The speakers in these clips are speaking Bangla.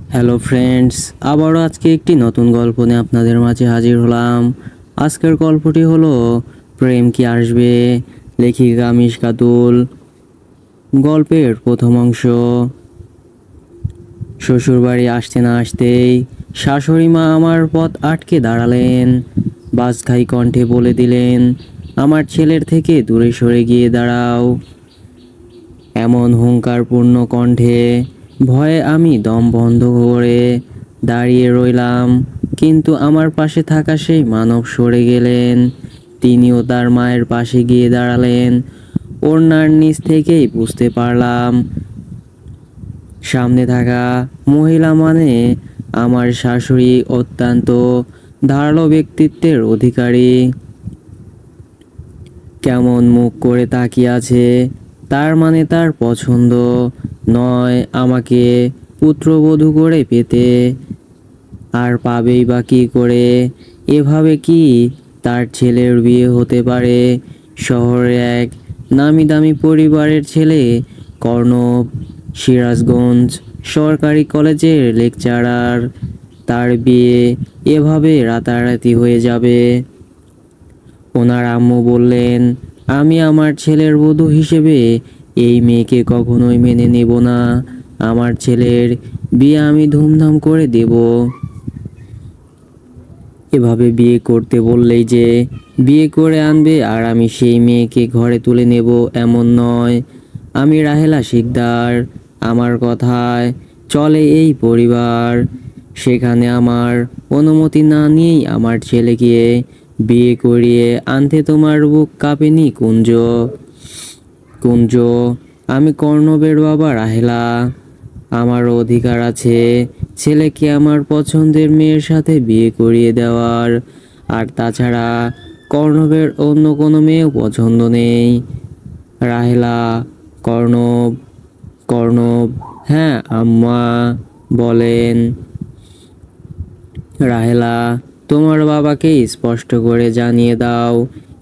হ্যালো ফ্রেন্ডস, আবারও আজকে একটি নতুন গল্প নিয়ে আপনাদের মাঝে হাজির হলাম। আজকের গল্পটি হলো প্রেম কি আসবে, লেখিকা মিশকাতুল। গল্পের প্রথম অংশ। শ্বশুরবাড়ি আসতে না আসতেই শাশুড়ি মা আমার পথ আটকে দাঁড়ালেন। বাজখাই কণ্ঠে বলে দিলেন, আমার ছেলের থেকে দূরে সরে গিয়ে দাঁড়াও। এমন হুঙ্কারপূর্ণ কণ্ঠে ভয়ে আমি দম বন্ধ করে দাঁড়িয়ে রইলাম। কিন্তু আমার পাশে থাকা সেই মানব সরে গেলেন। তিনিও তার মায়ের পাশে গিয়ে দাঁড়ালেন। ওড়নার নিচ থেকেই বুঝতে পারলাম সামনে থাকা মহিলা মানে আমার শাশুড়ি অত্যন্ত ধারালো ব্যক্তিত্বের অধিকারী। কেমন মুখ করে তাকিয়ে আছে, তার মানে তার পছন্দ নয় আমাকে পুত্রবধূ করে পেতে। আর পাবেই বা কী করে? এভাবে কি তার ছেলের বিয়ে হতে পারে? শহরের এক নামি দামি পরিবারের ছেলে, কর্ণব, সিরাজগঞ্জ সরকারি কলেজের লেকচারার, তার বিয়ে এভাবে রাতারাতি হয়ে যাবে? ওনার আম্মু বললেন, আমি আমার ছেলের বধূ হিসেবে এই মেয়েকে কখনোই মেনে নেব না। আমার ছেলের বিয়ে আমি ধুমধাম করে দেব। এভাবে বিয়ে করতে বললেই যে বিয়ে করে আনবে আর আমি সেই মেয়েকে ঘরে তুলে নেব এমন নয়। আমি রাহেলা শিকদার, আমার কথায় চলে এই পরিবার। সেখানে আমার অনুমতি না নিয়েই আমার ছেলেকে বিয়ে করিয়ে আনতে তোমার বুক কাঁপেনি কুঞ্জ? কুঞ্জ, আমি কর্ণবের বাবা রাহেলা। আমারও অধিকার আছে ছেলেকে আমার পছন্দের মেয়ের সাথে বিয়ে করিয়ে দেওয়ার। আর তাছাড়া কর্ণবের অন্য কোনো মেয়েও পছন্দ নেই। রাহেলা, কর্ণব, কর্ণব, হ্যাঁ আম্মা বলেন। রাহেলা, তোমার বাবাকে স্পষ্ট করে জানিয়ে দাও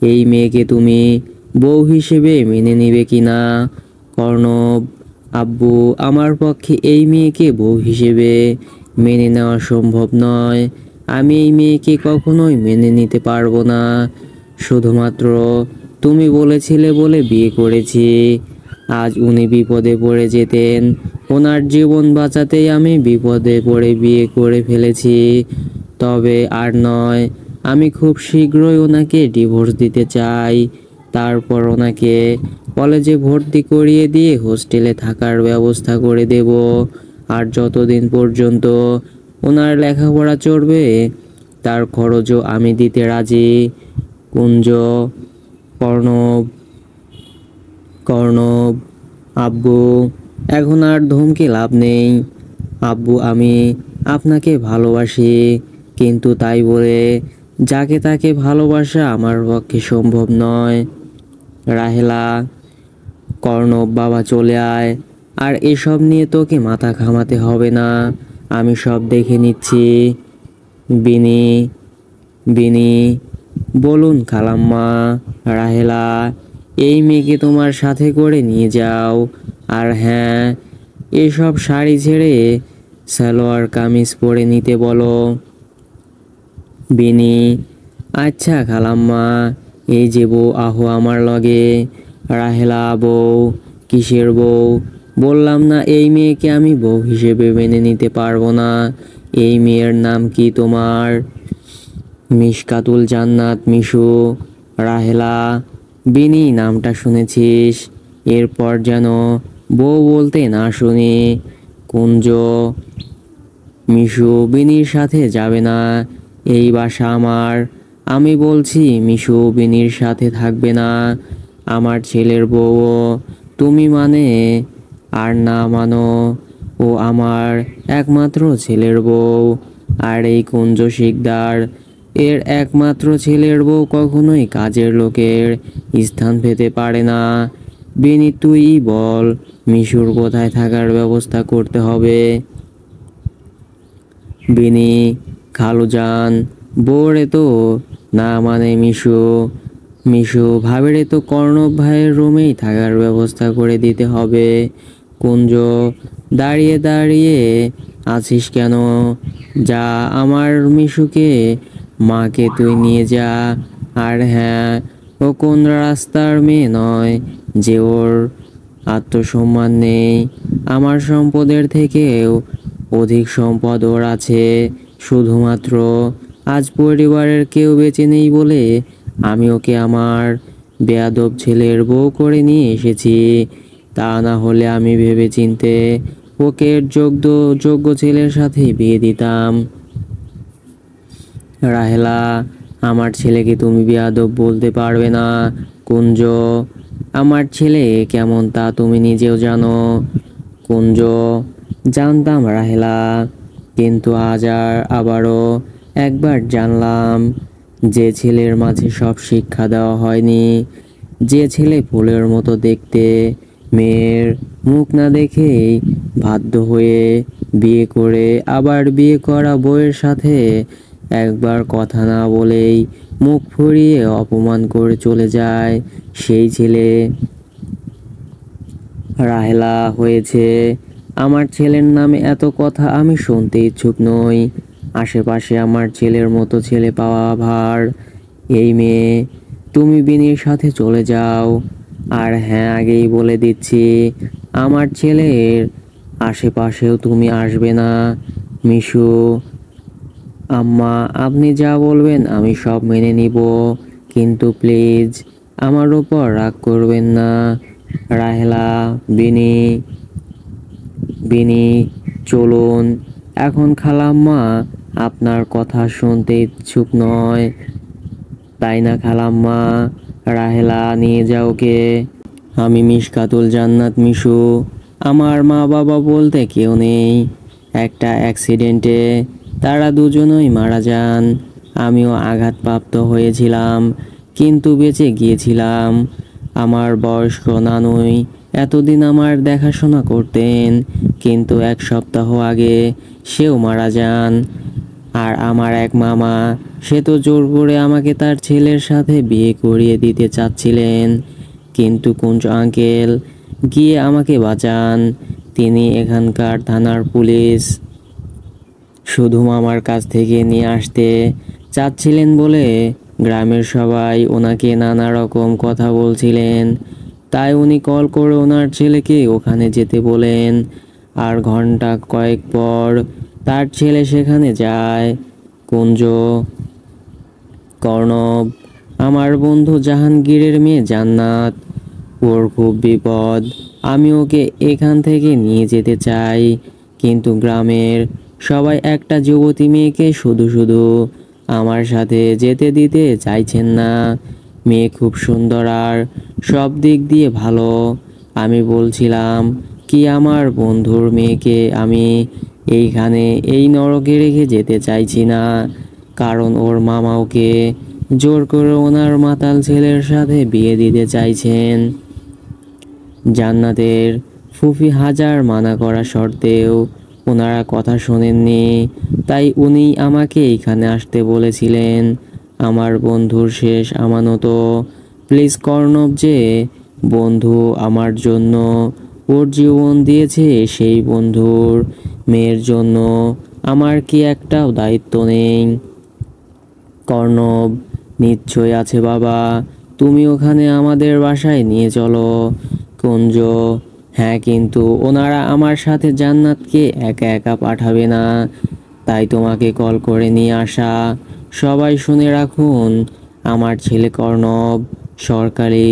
এই মেয়েকে তুমি বউ হিসেবে মেনে নিবে কিনা। কর্ণব, আব্বু, আমার পক্ষে এই মেয়েকে বউ হিসেবে মেনে নেওয়া সম্ভব নয়। আমি এই মেয়েকে কখনোই মেনে নিতে পারবো না। শুধুমাত্র তুমি বলেছিলে বলে বিয়ে করেছি। আজ উনি বিপদে পড়ে যেতেন, ওনার জীবন বাঁচাতেই আমি বিপদে পড়ে বিয়ে করে ফেলেছি। তবে আর নয়, আমি খুব শীঘ্রই ওনাকে ডিভোর্স দিতে চাই। তারপর ওনাকে কলেজে ভর্তি করিয়ে দিয়ে হোস্টেলে থাকার ব্যবস্থা করে দেব। আর যতদিন পর্যন্ত ওনার লেখাপড়া চলবে তার খরচও আমি দিতে রাজি। কুঞ্জ, কর্ণব, কর্ণব, আব্বু, এখন আর ধমকে লাভ নেই। আব্বু, আমি আপনাকে ভালোবাসি, কিন্তু তাই বলে যাকে তাকে ভালোবাসা আমার পক্ষে সম্ভব নয়। রাহেলা, কর্ণব, বাবা চলে আয়। আর এসব নিয়ে তোকে মাথা ঘামাতে হবে না, আমি সব দেখে নিচ্ছি। বিনি, বিনি, বলুন খালাম্মা। রাহেলা, এই মেয়েকে তোমার সাথে করে নিয়ে যাও। আর হ্যাঁ, এসব শাড়ি ছেড়ে সালোয়ার কামিজ পরে নিতে বলো। বিনি, আচ্ছা খালাম্মা, এই যে বউ আহো আমার লগে। রাহেলা, বউ? কিসের বউ? বললাম না এই মেয়েকে আমি বউ হিসেবে মেনে নিতে পারবো না। এই মেয়ের নাম কি তোমার? মিশকাতুল জান্নাত মিশু। রাহেলা, বিনি নামটা শুনেছিস, এরপর যেন বউ বলতে না শুনি। কুঞ্জ, মিশু বিনির সাথে যাবে না, এই বাসা আমার। আমি বলছি মিশু বিনির সাথে থাকবে না। আমার ছেলের বউ তুমি মানে? আর না মানো, ও আমার একমাত্র ছেলের বউ। আর এই কুঞ্জ শিকদার এর একমাত্র ছেলের বউ কখনোই কাজের লোকের স্থান পেতে পারে না। বিনি, তুই বল মিশুর কোথায় থাকার ব্যবস্থা করতে হবে? বিনি, খালুজান, বউরে তো না মানে মিশু। মিশু ভাবেরে তো কর্ণব ভাইয়ের রুমেই থাকার ব্যবস্থা করে দিতে হবে। কুঞ্জ দাঁড়িয়ে দাঁড়িয়ে আছিস কেন? যা, আমার মিশুকে, মাকে তুই নিয়ে যা। আর হ্যাঁ, ও কোন রাস্তার মেয়ে নয় যে ওর আত্মসম্মান নেই। আমার সম্পদের থেকেও অধিক সম্পদ ওর আছে। শুধুমাত্র আজ পরিবারের কেউ বেঁচে নেই বলে আমি ওকে আমার বেয়াদব ছেলের বউ করে নিয়ে এসেছি। তা না হলে আমি ভেবেচিন্তে ওকে যোগ্য ছেলের সাথে বিয়ে দিতাম। রাহেলা, আমার ছেলেকে তুমি বেয়াদব বলতে পারবে না। কুঞ্জ, আমার ছেলে কেমন তা তুমি নিজেও জানো। কুঞ্জ, জানতাম রাহেলা, কিন্তু আবারও একবার জানলাম। যে ছেলের মাঝে সব শিক্ষা দেওয়া হয়নি, যে ছেলে ফুলের মতো দেখতে, মেয়ের মুখ না দেখেই বাধ্য হয়ে বিয়ে করে আবার বিয়ে করা বউয়ের সাথে একবার কথা না বলেই মুখ ফুরিয়ে অপমান করে চলে যায়, সেই ছেলে রাহেলা হয়েছে। আমার ছেলের নামে এত কথা আমি শুনতে ইচ্ছুক নই। আশেপাশে আমার ছেলের মতো ছেলে পাওয়া ভার। এই মেয়ে, তুমি বিনির সাথে চলে যাও। আর হ্যাঁ, আগেই বলে দিচ্ছি, আমার ছেলের আশেপাশেও তুমি আসবে না। মিশু, আম্মা, আপনি যা বলবেন আমি সব মেনে নিব, কিন্তু প্লিজ আমার উপর রাগ করবেন না। রাহেলা, বিনি, বিনি, চলুন এখন। খালাম্মা আপনার কথা শুনতে ইচ্ছুক নয়, তাই না খালাম্মা? রাহেলা, নিয়ে যাও কে। আমি মিশকাতুল জান্নাত মিশু। আমার মা বাবা বলতে কেউ নেই। একটা অ্যাক্সিডেন্টে তারা দুজনই মারা যান। আমিও আঘাতপ্রাপ্ত হয়েছিলাম, কিন্তু বেঁচে গিয়েছিলাম। আমার বয়স্ক নানুই এতদিন আমার দেখাশোনা করতেন, কিন্তু এক সপ্তাহ আগে সেও মারা যান। আর আমার এক মামা, সে তো জোর করে আমাকে তার ছেলের সাথে বিয়ে করিয়ে দিতে চাচ্ছিলেন, কিন্তু কুঞ্জ আঙ্কেল গিয়ে আমাকে বাঁচান। তিনি এখানকার থানার পুলিশ। শুধু মামার কাছ থেকে নিয়ে আসতে চাচ্ছিলেন বলে গ্রামের সবাই ওনাকে নানা রকম কথা বলছিলেন। তাই উনি কল করে ওনার ছেলেকে ওখানে যেতে বলেন। আর ঘন্টা কয়েক পর তার ছেলে সেখানে যায়। কুঞ্জ, কর্ণব, আমার বন্ধু জাহাঙ্গীরের মেয়ে জান্নাত, ওর খুব বিপদ। আমি ওকে এখান থেকে নিয়ে যেতে চাই, কিন্তু গ্রামের সবাই একটা যুবতী মেয়েকে শুধু শুধু আমার সাথে যেতে দিতে চাইছেন না। মেয়ে খুব সুন্দর আর সব দিক দিয়ে ভালো। আমি বলছিলাম কি, আমার বন্ধুর মেয়েকে আমি এইখানে এই নরকে রেখে যেতে চাইছি না, কারণ ওর মামা ওকে জোর করে ওনার মাতাল ছেলের সাথে বিয়ে দিতে চাইছেন। জান্নাতের ফুফি হাজার মানা করা সত্ত্বেও ওনারা কথা শোনেননি, তাই উনি আমাকে এইখানে আসতে বলেছিলেন। আমার বন্ধুর শেষ আমানত। প্লিজ কর্ণব, যে বন্ধু আমার জন্য ওর জীবন দিয়েছে, সেই বন্ধুর মেয়ের জন্য আমার কি একটাও দায়িত্ব নেই? কর্ণব, নিশ্চয় আছে বাবা, তুমি ওখানে আমাদের বাসায় নিয়ে চলো। কুঞ্জ, হ্যাঁ, কিন্তু ওনারা আমার সাথে জান্নাতকে একা একা পাঠাবে না, তাই তোমাকে কল করে নিয়ে আসা। সবাই শুনে রাখুন, আমার ছেলে কর্ণব সরকারি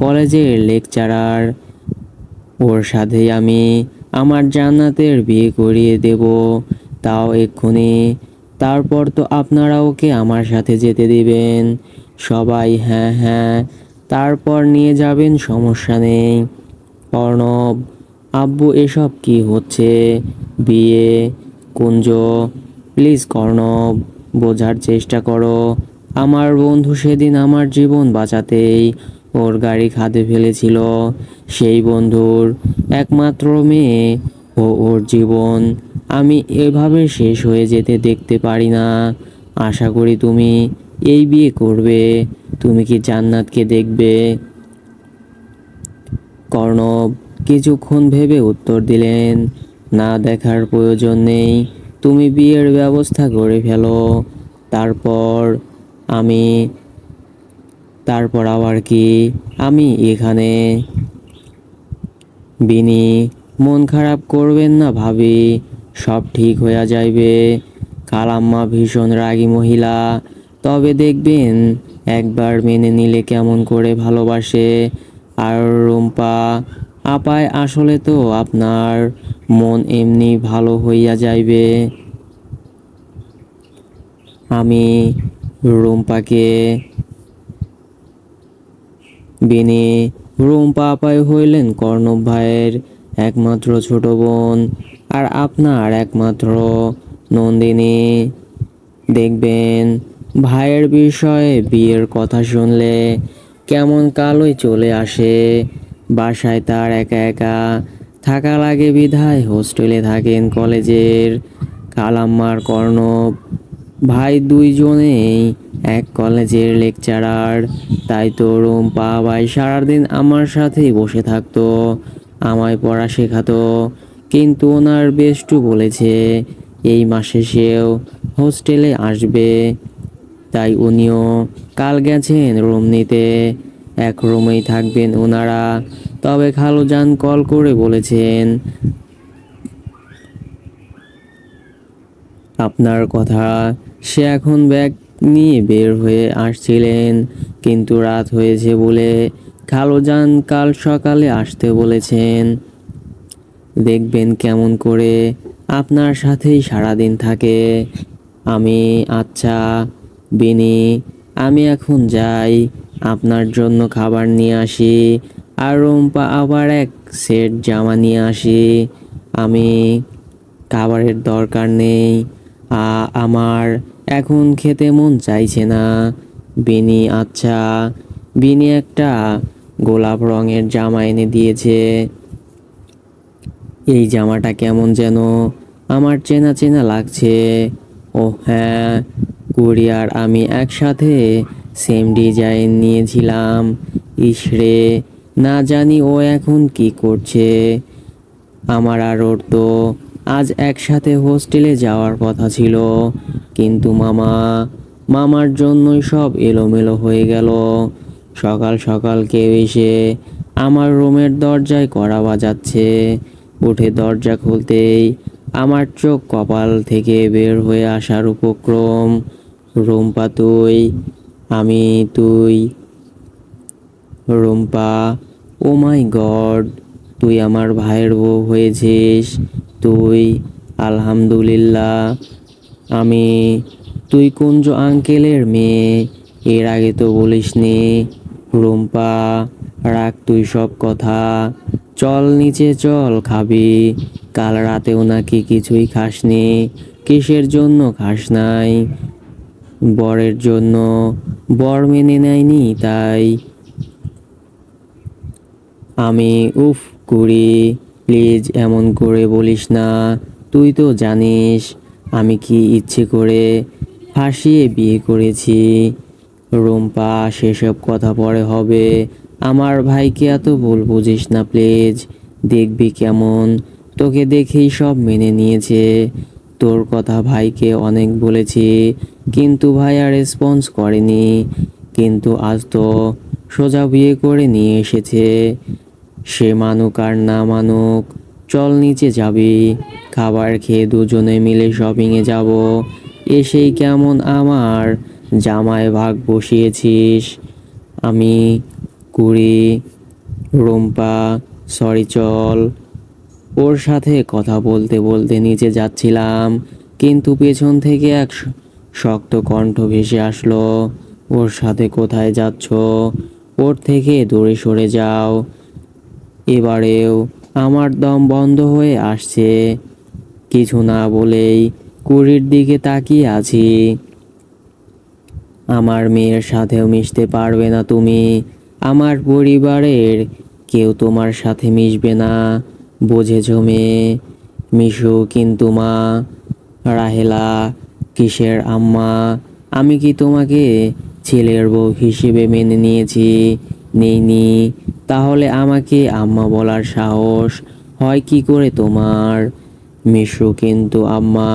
কলেজের লেকচারার। ওর সাথেই আমি আমার জান্নাতের বিয়ে করিয়ে দেব, তাও এক্ষুনি। তারপর তো আপনারা ওকে আমার সাথে যেতে দিবেন। সবাই হ্যাঁ হ্যাঁ, তারপর নিয়ে যাবেন, সমস্যা নেই। অর্ণব, আব্বু, এসব কি হচ্ছে? বিয়ে? কুঞ্জ, প্লিজ কর্ণব, বোঝার চেষ্টা করো। আমার বন্ধু সেদিন আমার জীবন বাঁচাতেই ওর গাড়ি খাদে ফেলেছিল। সেই বন্ধুর একমাত্র মেয়ে ও ওর জীবন আমি এভাবে শেষ হয়ে যেতে দেখতে পারি না। আশা করি তুমি এই বিয়ে করবে। তুমি কি জান্নাতকে দেখবে? কর্ণব কিছুক্ষণ ভেবে উত্তর দিলেন, না দেখার প্রয়োজন নেই, তুমি বিয়ের ব্যবস্থা করে ফেলো। তারপর আমি তারপর আবার কি, আমি এখানে। বিনি, মন খারাপ করবেন না ভাবি, সব ঠিক হয়ে যাইবে। খালাম্মা ভীষণ রাগী মহিলা, তবে দেখবেন একবার মেনে নিলে কেমন করে ভালোবাসে। আর রুম্পা আপায় আসলে তো আপনার মন এমনি ভালো হইয়া যাইবে। আমি রুম্পাকে বিনি, রুম্পা আপাই হইলেন কর্ণব ভাইয়ের একমাত্র ছোট বোন, আর আপনার একমাত্র নন্দিনী। দেখবেন ভাইয়ের বিষয়ে বিয়ের কথা শুনলে কেমন কালই চলে আসে। বাসায় তার একা একা থাকা লাগে বিধায় হোস্টেলে থাকেন কলেজের খালাম্মার কর্ণব ভাই দুইজনেই এক কলেজের লেকচারার। তাই তো রুম্পা ভাই সারাদিন আমার সাথেই বসে থাকতো, আমায় পড়া শেখাতো। কিন্তু ওনার বেষ্টু বলেছে এই মাসে সেও হোস্টেলে আসবে, তাই উনিও কাল গেছেন রুম নিতে। এক রুমেই থাকবেন ওনারা। তবে খালুজান কল করে বলেছেন আপনার কথা। সে এখন ব্যাগ নিয়ে বের হয়ে আসছিলেন, কিন্তু রাত হয়েছে বলে খালুজান কাল সকালে আসতে বলেছেন। দেখবেন কেমন করে আপনার সাথেই সারাদিন থাকে। আমি আচ্ছা বিনি, আমি এখন যাই, আপনার জন্য খাবার নিয়ে আসি, আর রুম্পা আবার এক সেট জামা নিয়ে আসি। আমি খাবারের দরকার নেই, আমার এখন খেতে মন চাইছে না। বিনি আচ্ছা। বিনি একটা গোলাপ রঙের জামা এনে দিয়েছে। এই জামাটা কেমন যেন আমার চেনা চেনা লাগছে। ও হ্যাঁ, কুরিয়ার আমি একসাথে সেম ডিজাইন নিয়েছিলাম। ইসরে, না জানি ও এখন কি করছে। আমার আর ওর তো আজ একসাথে হোস্টেলে যাওয়ার কথা ছিল, কিন্তু মামার জন্যই সব এলোমেলো হয়ে গেল। সকাল সকাল কেউ এসে আমার রুমের দরজায় কড়া বাজাচ্ছে। উঠে দরজা খুলতেই আমার চোখ কপাল থেকে বের হয়ে আসার উপক্রম। রুম্পা তুই, আমি তুই। রুম্পা, ও মাই গড, তুই আমার ভাইয়ের বউ হয়েছিস। তুই, আলহামদুলিল্লাহ। আমি, তুই কুঞ্জ আঙ্কেলের মেয়ে, এর আগে তো বলিসনি। রুম্পা, রাখ তুই সব কথা, চল নিচে চল, খাবি। কাল রাতেও নাকি কিছুই খাসনি। কিসের জন্য খাস নাই? বরের জন্য, বর মেনে নেয়নি তাই। আমি উফ করি, প্লিজ এমন করে বলিস না। তুই তো জানিস আমি কি ইচ্ছে করে ফাঁসিয়ে বিয়ে করেছি। রুম্পা, সেসব কথা পরে হবে, আমার ভাইকে এত ভুল বুঝিস না প্লিজ। দেখবি কেমন তোকে দেখেই সব মেনে নিয়েছে। তোর কথা ভাইকে অনেক বলেছি, কিন্তু ভাই আর রেসপন্স করেনি। কিন্তু আজ তো সোজা বিয়ে করে নিয়ে এসেছে। সে মানুক আর না মানুক, চল নিচে যাবি, খাবার খেয়ে দুজনে মিলে শপিংয়ে যাব। এসেই কেমন আমার জামায় ভাগ বসিয়েছিস। আমি কুড়ি, রুম্পা, সরি চল। ওর সাথে কথা বলতে বলতে নিচে যাচ্ছিলাম, কিন্তু পেছন থেকে এক শক্ত কণ্ঠ ভেসে আসলো, ওর সাথে কোথায় যাচ্ছ? ওর থেকে দূরে সরে যাও। এবারেও আমার দম বন্ধ হয়ে আসছে। কিছু না বলেই কুড়ির দিকে তাকিয়ে আছি। আমার মেয়ের সাথেও মিশতে পারবে না তুমি। আমার পরিবারের কেউ তোমার সাথে মিশবে না, বুঝেছো মেয়ে? মিশু কিন্তু মা। রাহেলা, কিসের আম্মা? আমি কি তোমাকে ছেলের বউ হিসেবে মেনে নিয়েছি? নেইনি। তাহলে আমাকে আম্মা বলার সাহস হয় কি করে তোমার? মিশু কিন্তু আম্মা,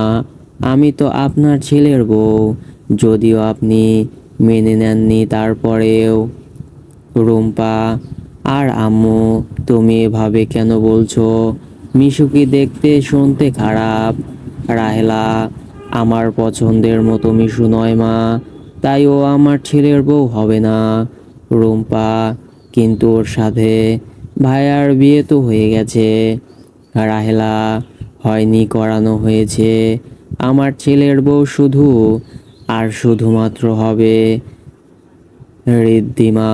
আমি তো আপনার ছেলের বউ, যদিও আপনি মেনে নেননি তারপরেও। রুম্পা: আর আম্মু, তুমি এভাবে কেন বলছো? মিশু কি দেখতে শুনতে খারাপ? রাহেলা: আমার পছন্দের মতো মিশু নয় মা, তাই ও আমার ছেলের বউ হবে না। রুম্পা: কিন্তু ওর সাথে ভাইয়ার বিয়ে তো হয়ে গেছে। রাহেলা: হয়নি, করানো হয়েছে। আমার ছেলের বউ শুধু আর শুধুমাত্র হবে ঋদ্ধিমা।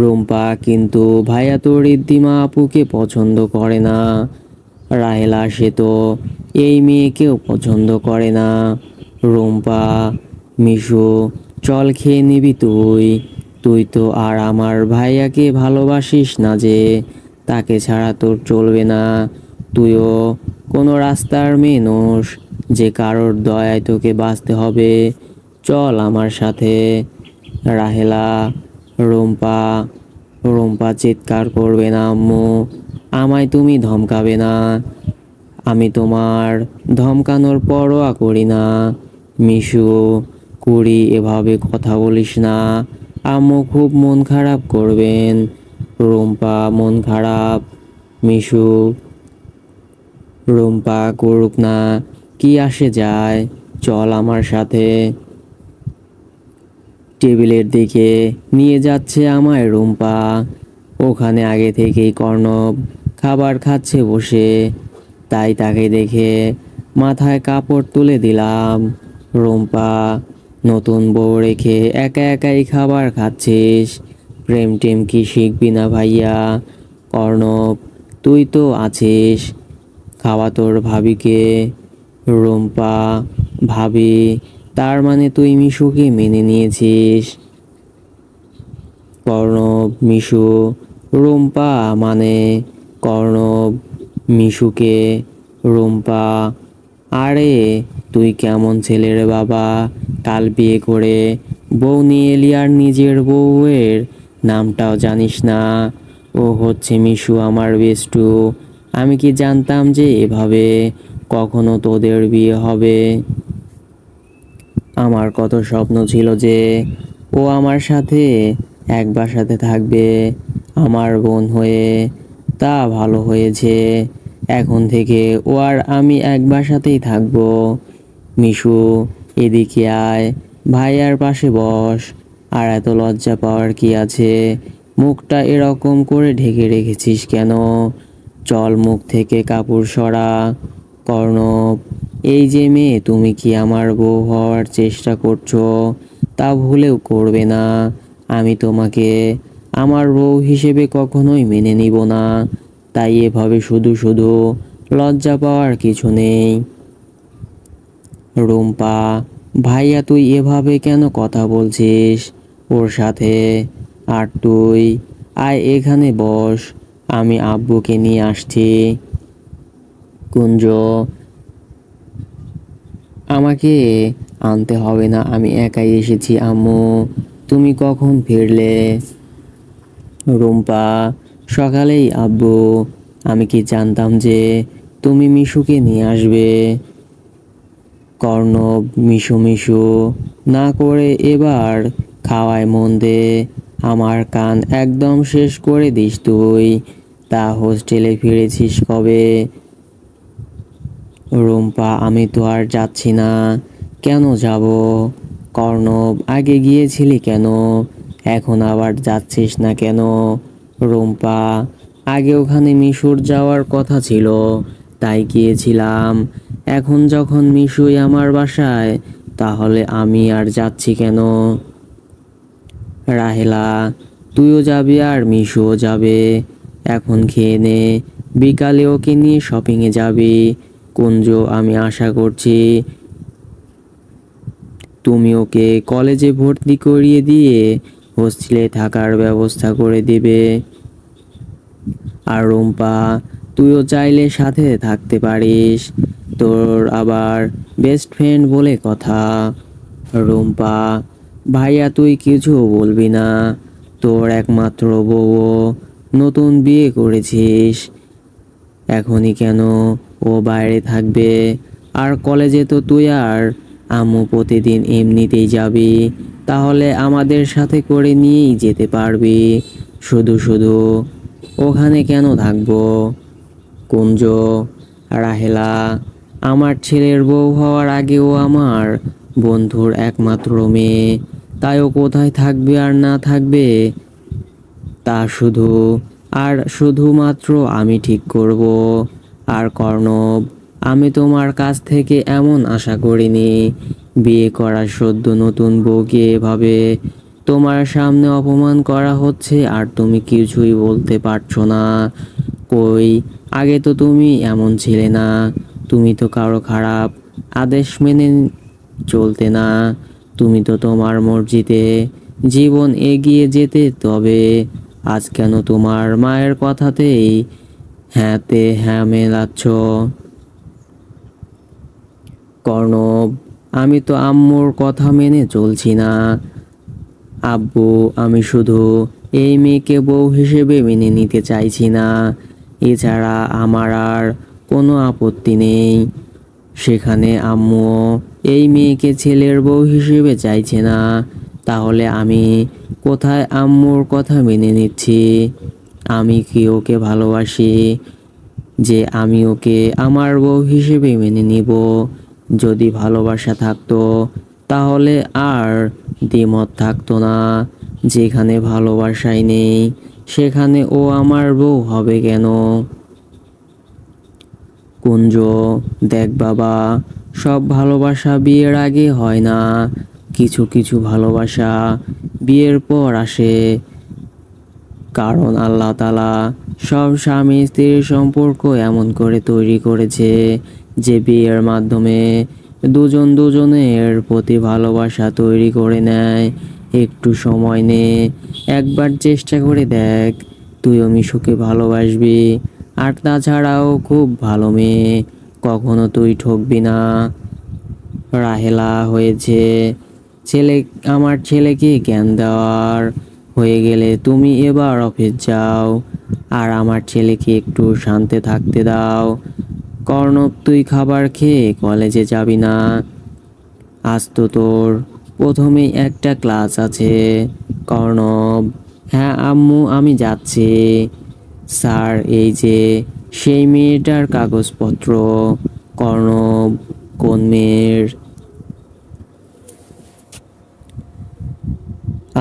রুম্পা: কিন্তু ভাইয়া তো ঋদ্ধিমা আপুকে পছন্দ করে না। রাহেলা: সে তো এই মেয়েকেও পছন্দ করে না। রুম্পা: মিশু, চল খেয়ে নিবি তুই? তুই তো আর আমার ভাইয়াকে ভালোবাসিস না যে, তাকে ছাড়া তোর চলবে না। তুইও কোনো রাস্তার মেয়ে নোস যে কারোর দয়ায় তোকে বাঁচতে হবে। চল আমার সাথে। রাহেলা: রুম্পা। রুম্পা চিৎকার করবে না আম্মু, আমায় তুমি ধমকাবে না। আমি তোমার ধমকানোর পরোয়া করি না। মিশু: কুড়ি, এভাবে কথা বলিস না, আম্মু খুব মন খারাপ করবেন। রুম্পা: মন খারাপ? মিশু: রুম্পা করুক না, কি আসে যায়, চল আমার সাথে। টেবিলের দিকে নিয়ে যাচ্ছে আমায় রুম্পা। ওখানে আগে থেকেই কর্ণব খাবার খাচ্ছে বসে, তাই তাকে দেখে মাথায় কাপড় তুলে দিলাম। রুম্পা: নতুন বউ রেখে একা একাই খাবার খাচ্ছিস, প্রেম টেম কি শিখবি না ভাইয়া? কর্ণব: তুই তো আছিস, খাওয়া তোর ভাবিকে। রুম্পা: ভাবি? তার মানে তুই মিশুকে মেনে নিয়েছিস? কর্ণব: মিশু? রুম্পা মানে? কর্ণব: মিশুকে। রুম্পা: আরে তুই কেমন ছেলে রে বাবা, কাল বিয়ে করে বউ নিয়ে এলি আর নিজের বউয়ের নামটাও জানিস না। ও হচ্ছে মিশু, আমার বেস্টু। আমি কি জানতাম যে এভাবে কখনো তোদের বিয়ে হবে? আমার কত স্বপ্ন ছিল যে ও আমার সাথে এক বাসাতে থাকবে, আমার বোন হয়ে। তা ভালো হয়েছে, এখন থেকে ও আর আমি এক বাসাতেই থাকবো। মিশু, এদিকে আয়, ভাইয়ার পাশে বস। আর এত লজ্জা পাওয়ার কি আছে? মুখটা এরকম করে ঢেকে রেখেছিস কেন? চল, মুখ থেকে কাপড় সরা। কর্ণব: এই যে মেয়ে, তুমি কি আমার বউ হওয়ার চেষ্টা করছো? তা ভুলেও করবে না। আমি তোমাকে আমার বউ হিসেবে কখনোই মেনে নিব না। তাই এভাবে শুধু শুধু লজ্জা পাওয়ার কিছু নেই। রুম্পা: ভাইয়া তুই এভাবে কেন কথা বলছিস ওর সাথে? আর তুই আয় এখানে বস, আমি আব্বুকে নিয়ে আসছি। কুঞ্জ: আমাকে আনতে হবে না, আমি একাই এসেছি আম্মু। তুমি কখন ফিরলে? রুম্পা: সকালেই আব্বু। আমি কি জানতাম যে তুমি মিশুকে নিয়ে আসবে? কর্ণব: মিশু মিশু না করে এবার খাওয়ায় মন দে, আমার কান একদম শেষ করে দিস তুই। তা হোস্টেলে ফিরেছিস কবে? রুম্পা: আমি তো আর যাচ্ছি না। কেন যাব? কর্ণব: আগে গিয়েছিলি কেন, এখন আবার যাচ্ছিস না কেন? রুম্পা: আগে ওখানে মিশুর যাওয়ার কথা ছিল, তাই গিয়েছিলাম। এখন যখন মিশুই আমার বাসায়, তাহলে আমি আর যাচ্ছি কেন? রাহেলা: তুইও যাবি আর মিশুও যাবে। এখন খেয়ে নে, বিকালে ওকে নিয়ে শপিংয়ে যাবি। কুঞ্জ: আমি আশা করছি তুমি ওকে কলেজে ভর্তি করিয়ে দিয়ে হোস্টেলে থাকার ব্যবস্থা করে দিবে। আর রুম্পা, তুইও চাইলে সাথে থাকতে পারিস, তোর আবার বেস্ট ফ্রেন্ড বলে কথা। রুম্পা: ভাইয়া তুই কিছু বলবি না, তোর একমাত্র বউ, নতুন বিয়ে করেছিস, এখনই কেন? ও বাইরে থাকবে। আর কলেজে তো তুই আর আম্মু প্রতিদিন এমনিতেই যাবি, তাহলে আমাদের সাথে করে নিয়েই যেতে পারবি। শুধু শুধু ওখানে কেন থাকবো? কুঞ্জ, রাহেলা আমার ছেলের বউ হওয়ার আগেও আমার বন্ধুর একমাত্র মেয়ে, তাই ও কোথায় থাকবে আর না থাকবে তা শুধুমাত্র আমি ঠিক করব। আর কর্ণব, আমি তোমার কাছ থেকে এমন আশা করিনি। বিয়ে করার সদ্য নতুন বউকে এভাবে তোমার সামনে অপমান করা হচ্ছে আর তুমি কিছুই বলতে পারছো না। কই, আগে তো তুমি এমন ছিলে না। তুমি তো কারো খারাপ আদেশ মেনে চলতে না। তুমি তো তোমার মর্জিতে জীবন এগিয়ে যেতে। তবে আজ কেন তোমার মায়ের কথাতেই হ্যাঁতে হ্যাঁ মেলাচ্ছ? কর্ণব, আমি তো আম্মুর কথা মেনে চলছি না। আব্বু, আমি শুধু এই মেয়েকে বউ হিসেবে মেনে নিতে চাইছি না। এছাড়া আমার আর কোনো আপত্তি নেই। সেখানে আম্মুও এই মেয়েকে ছেলের বউ হিসেবে চাইছে না। তাহলে আমি কোথায় আম্মুর কথা মেনে নিচ্ছি? আমি কি ওকে ভালোবাসি যে আমি ওকে আমার বউ হিসেবে মেনে নিব? যদি ভালোবাসা থাকতো তাহলে আর দ্বিমত থাকতো না। যেখানে ভালোবাসাই নেই সেখানে ও আমার বউ হবে কেন? কুঞ্জ, দেখ বাবা, সব ভালোবাসা বিয়ের আগে হয় না। কিছু কিছু ভালোবাসা বিয়ের পর আসে। কারণ আল্লাহ তাআলা সব স্বামী স্ত্রীর সম্পর্ক এমন করে তৈরি করেছে যে বিয়ের মাধ্যমে দুজন দুজনের প্রতি ভালোবাসা তৈরি করে নেয়। একটু সময় নে, একবার চেষ্টা করে দেখ, তুইও মিশুকে ভালোবাসবি। আর তাছাড়াও খুব ভালো মেয়ে, কখনো তুই ঠকবি না। রাহেলা হয়েছে। ছেলে আমার ছেলেকে জ্ঞান দেওয়ার হয়ে গেলে তুমি এবার অফিস যাও, আর আমার ছেলেকে একটু শান্তে থাকতে দাও। কর্ণব, তুই খাবার খেয়ে কলেজে যাবি না? আজ তো তোর প্রথমেই একটা ক্লাস আছে। কর্ণব, হ্যাঁ আম্মু, আমি যাচ্ছি। স্যার, এই যে সেই মেয়েটার কাগজপত্র। কর্ণব, কোন মেয়ের?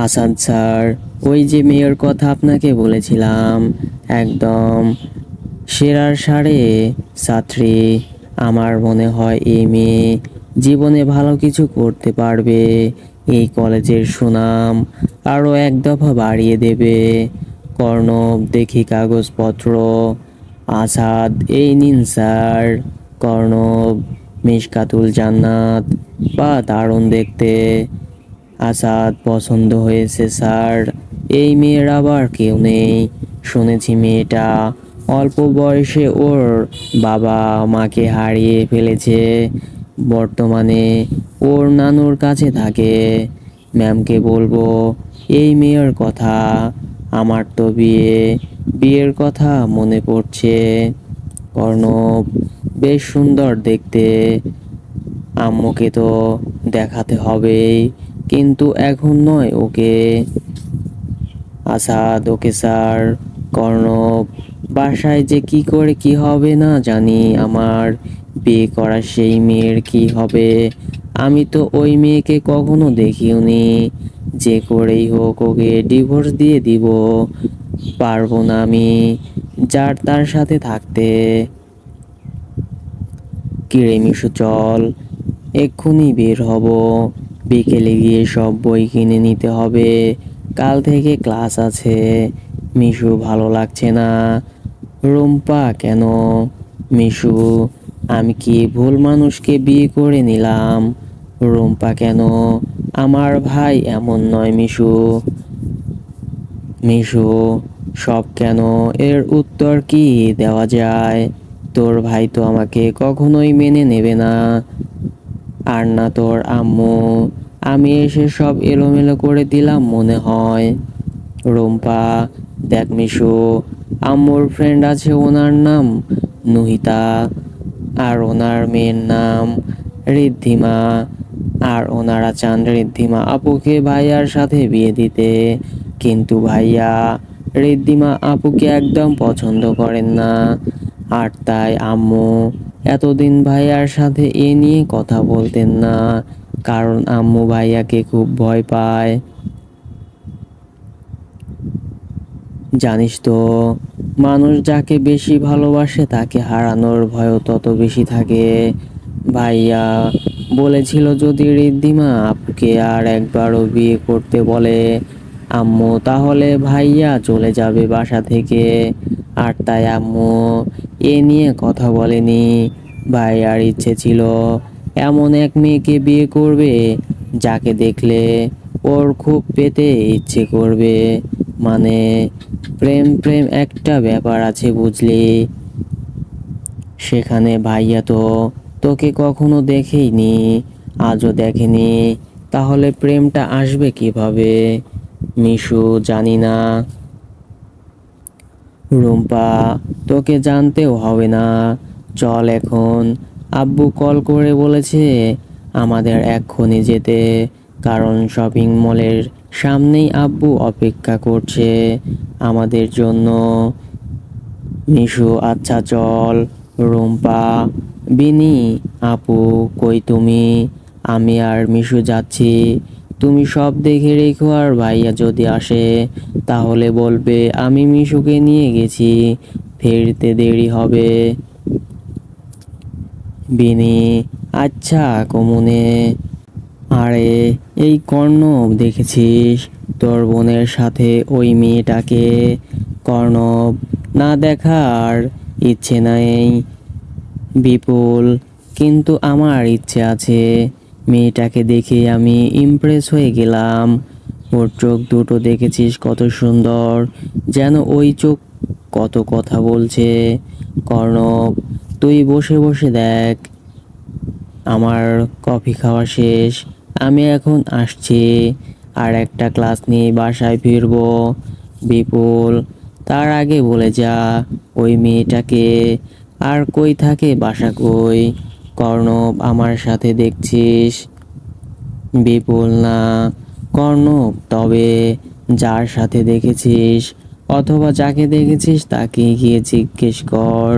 আসাদ স্যার, ওই যে মেয়ের কথা আপনাকে বলেছিলাম, একদম সেরার সাড়ে ছাত্রী। আমার মনে হয় এই মেয়ে জীবনে ভালো কিছু করতে পারবে। এই কলেজের সুনাম আরও এক দফা বাড়িয়ে দেবে। কর্ণব, দেখি কাগজপত্র। আসাদ, এই নিন স্যার। কর্ণব, মিশকাতুল জান্নাত, বা দারুণ দেখতে। আসাদ, পছন্দ হয়েছে স্যার। এই মেয়ের আবার কেউ নেই। শুনেছি মেয়েটা অল্প বয়সে ওর বাবা মাকে হারিয়ে ফেলেছে। বর্তমানে ওর নানুর কাছে থাকে। ম্যামকে বলবো এই মেয়ের কথা। আমার তো বিয়ের কথা মনে পড়ছে। কর্ণব, বেশ সুন্দর দেখতে। আম্মুকে তো দেখাতে হবেই, কিন্তু এখন নয় ওকে। Asad, okay sir. কর্ণব, বাসায় যে কি করে কি হবে না জানি। আমার বিয়ে করা সেই মেয়ের কি হবে? আমি তো ওই মেয়েকে কখনো দেখিওনি। যে করেই হোক ওকে ডিভোর্স দিয়ে দিব। পারবো না আমি যার তার সাথে থাকতে। কিরে মিশু, চল, এক্ষুনি বের হব। বিকেলে গিয়ে সব বই কিনে নিতে হবে। কাল থেকে ক্লাস আছে। মিশু, ভালো লাগছে না। রুম্পা, কেন? মিশু, আমি কি ভুল মানুষকে বিয়ে করে নিলাম? রুম্পা, কেন? আমার ভাই এমন নয় মিশু। মিশু, সব কেন এর উত্তর কি দেওয়া যায়? তোর ভাই তো আমাকে কখনোই মেনে নেবে না, আর না তোর আম্মু। আমি এসে সব এলোমেলো করে দিলাম মনে হয়। রুম্পা, দেখ মিশু, আম্মুর ফ্রেন্ড আছে, ওনার নাম নুহিতা, আর ওনার মেয়ের নাম ঋদ্ধিমা। আর ওনারা চান ঋদ্ধিমা আপুকে ভাইয়ার সাথে বিয়ে দিতে, কিন্তু ভাইয়া ঋদ্ধিমা আপুকে একদম পছন্দ করেন না। আর তাই আম্মু এতদিন ভাইয়ার সাথে এ নিয়ে কথা বলতেন না, কারণ আম্মু ভাইয়াকে খুব ভয় পায়। জানিস তো, মানুষ যাকে বেশি ভালোবাসে তাকে হারানোর ভয়ও তত বেশি থাকে। ভাইয়া বলেছিল যদি ঋদ্ধিমা আপুকে আর একবারও বিয়ে করতে বলে আম্মু, তাহলে ভাইয়া চলে যাবে বাসা থেকে। আর তাই আম্মু এ নিয়ে কথা বলেনি। ভাইয়ার ইচ্ছে ছিল এমন এক মেয়েকে বিয়ে করবে যাকে দেখলে ওর খুব পেতে ইচ্ছে করবে। মানে প্রেম প্রেম একটা ব্যাপার আছে বুঝলি। সেখানে ভাইয়া তো তোকে কখনো দেখেইনি, আজও দেখেনি, তাহলে প্রেমটা আসবে কিভাবে? মিশু, জানি না। রুম্পা, তোকে জানতেও হবে না, চল এখন। আব্বু কল করে বলেছে আমাদের এক্ষুনি যেতে, কারণ শপিং মলের সামনেই আব্বু অপেক্ষা করছে আমাদের জন্য। মিশু, আচ্ছা চল। রুম্পা, বিনি, আপু কই তুমি? আমি আর মিশু যাচ্ছি, তুমি সব দেখে রেখো। আর ভাইয়া যদি আসে তাহলে বলবে আমি মিশুকে নিয়ে গেছি, ফিরতে দেরি হবে। বিনি, আচ্ছা কমুনে। আরে এই কর্ণব দেখেছিস তোর বোনের সাথে ওই মেয়েটাকে? কর্ণব, না দেখার ইচ্ছে নাই বিপুল, কিন্তু আমার ইচ্ছে আছে। মেয়েটাকে দেখে আমি ইমপ্রেস হয়ে গেলাম। ওর চোখ দুটো দেখেছিস কত সুন্দর, যেন ওই চোখ কত কথা বলছে। কর্ণব, তুই বসে বসে দেখ। আমার কফি খাওয়া শেষ, আমি এখন আসছি। আর একটা ক্লাস নিয়ে বাসায় ফিরবো। বিপুল, তার আগে বলে যা ওই মেয়েটাকে, আর কই থাকে, বাসা কই? কর্ণব, আমার সাথে দেখছিস? বিপুল, না। কর্ণব, তবে যার সাথে দেখেছিস অথবা যাকে দেখেছিস তাকে গিয়ে জিজ্ঞেস কর।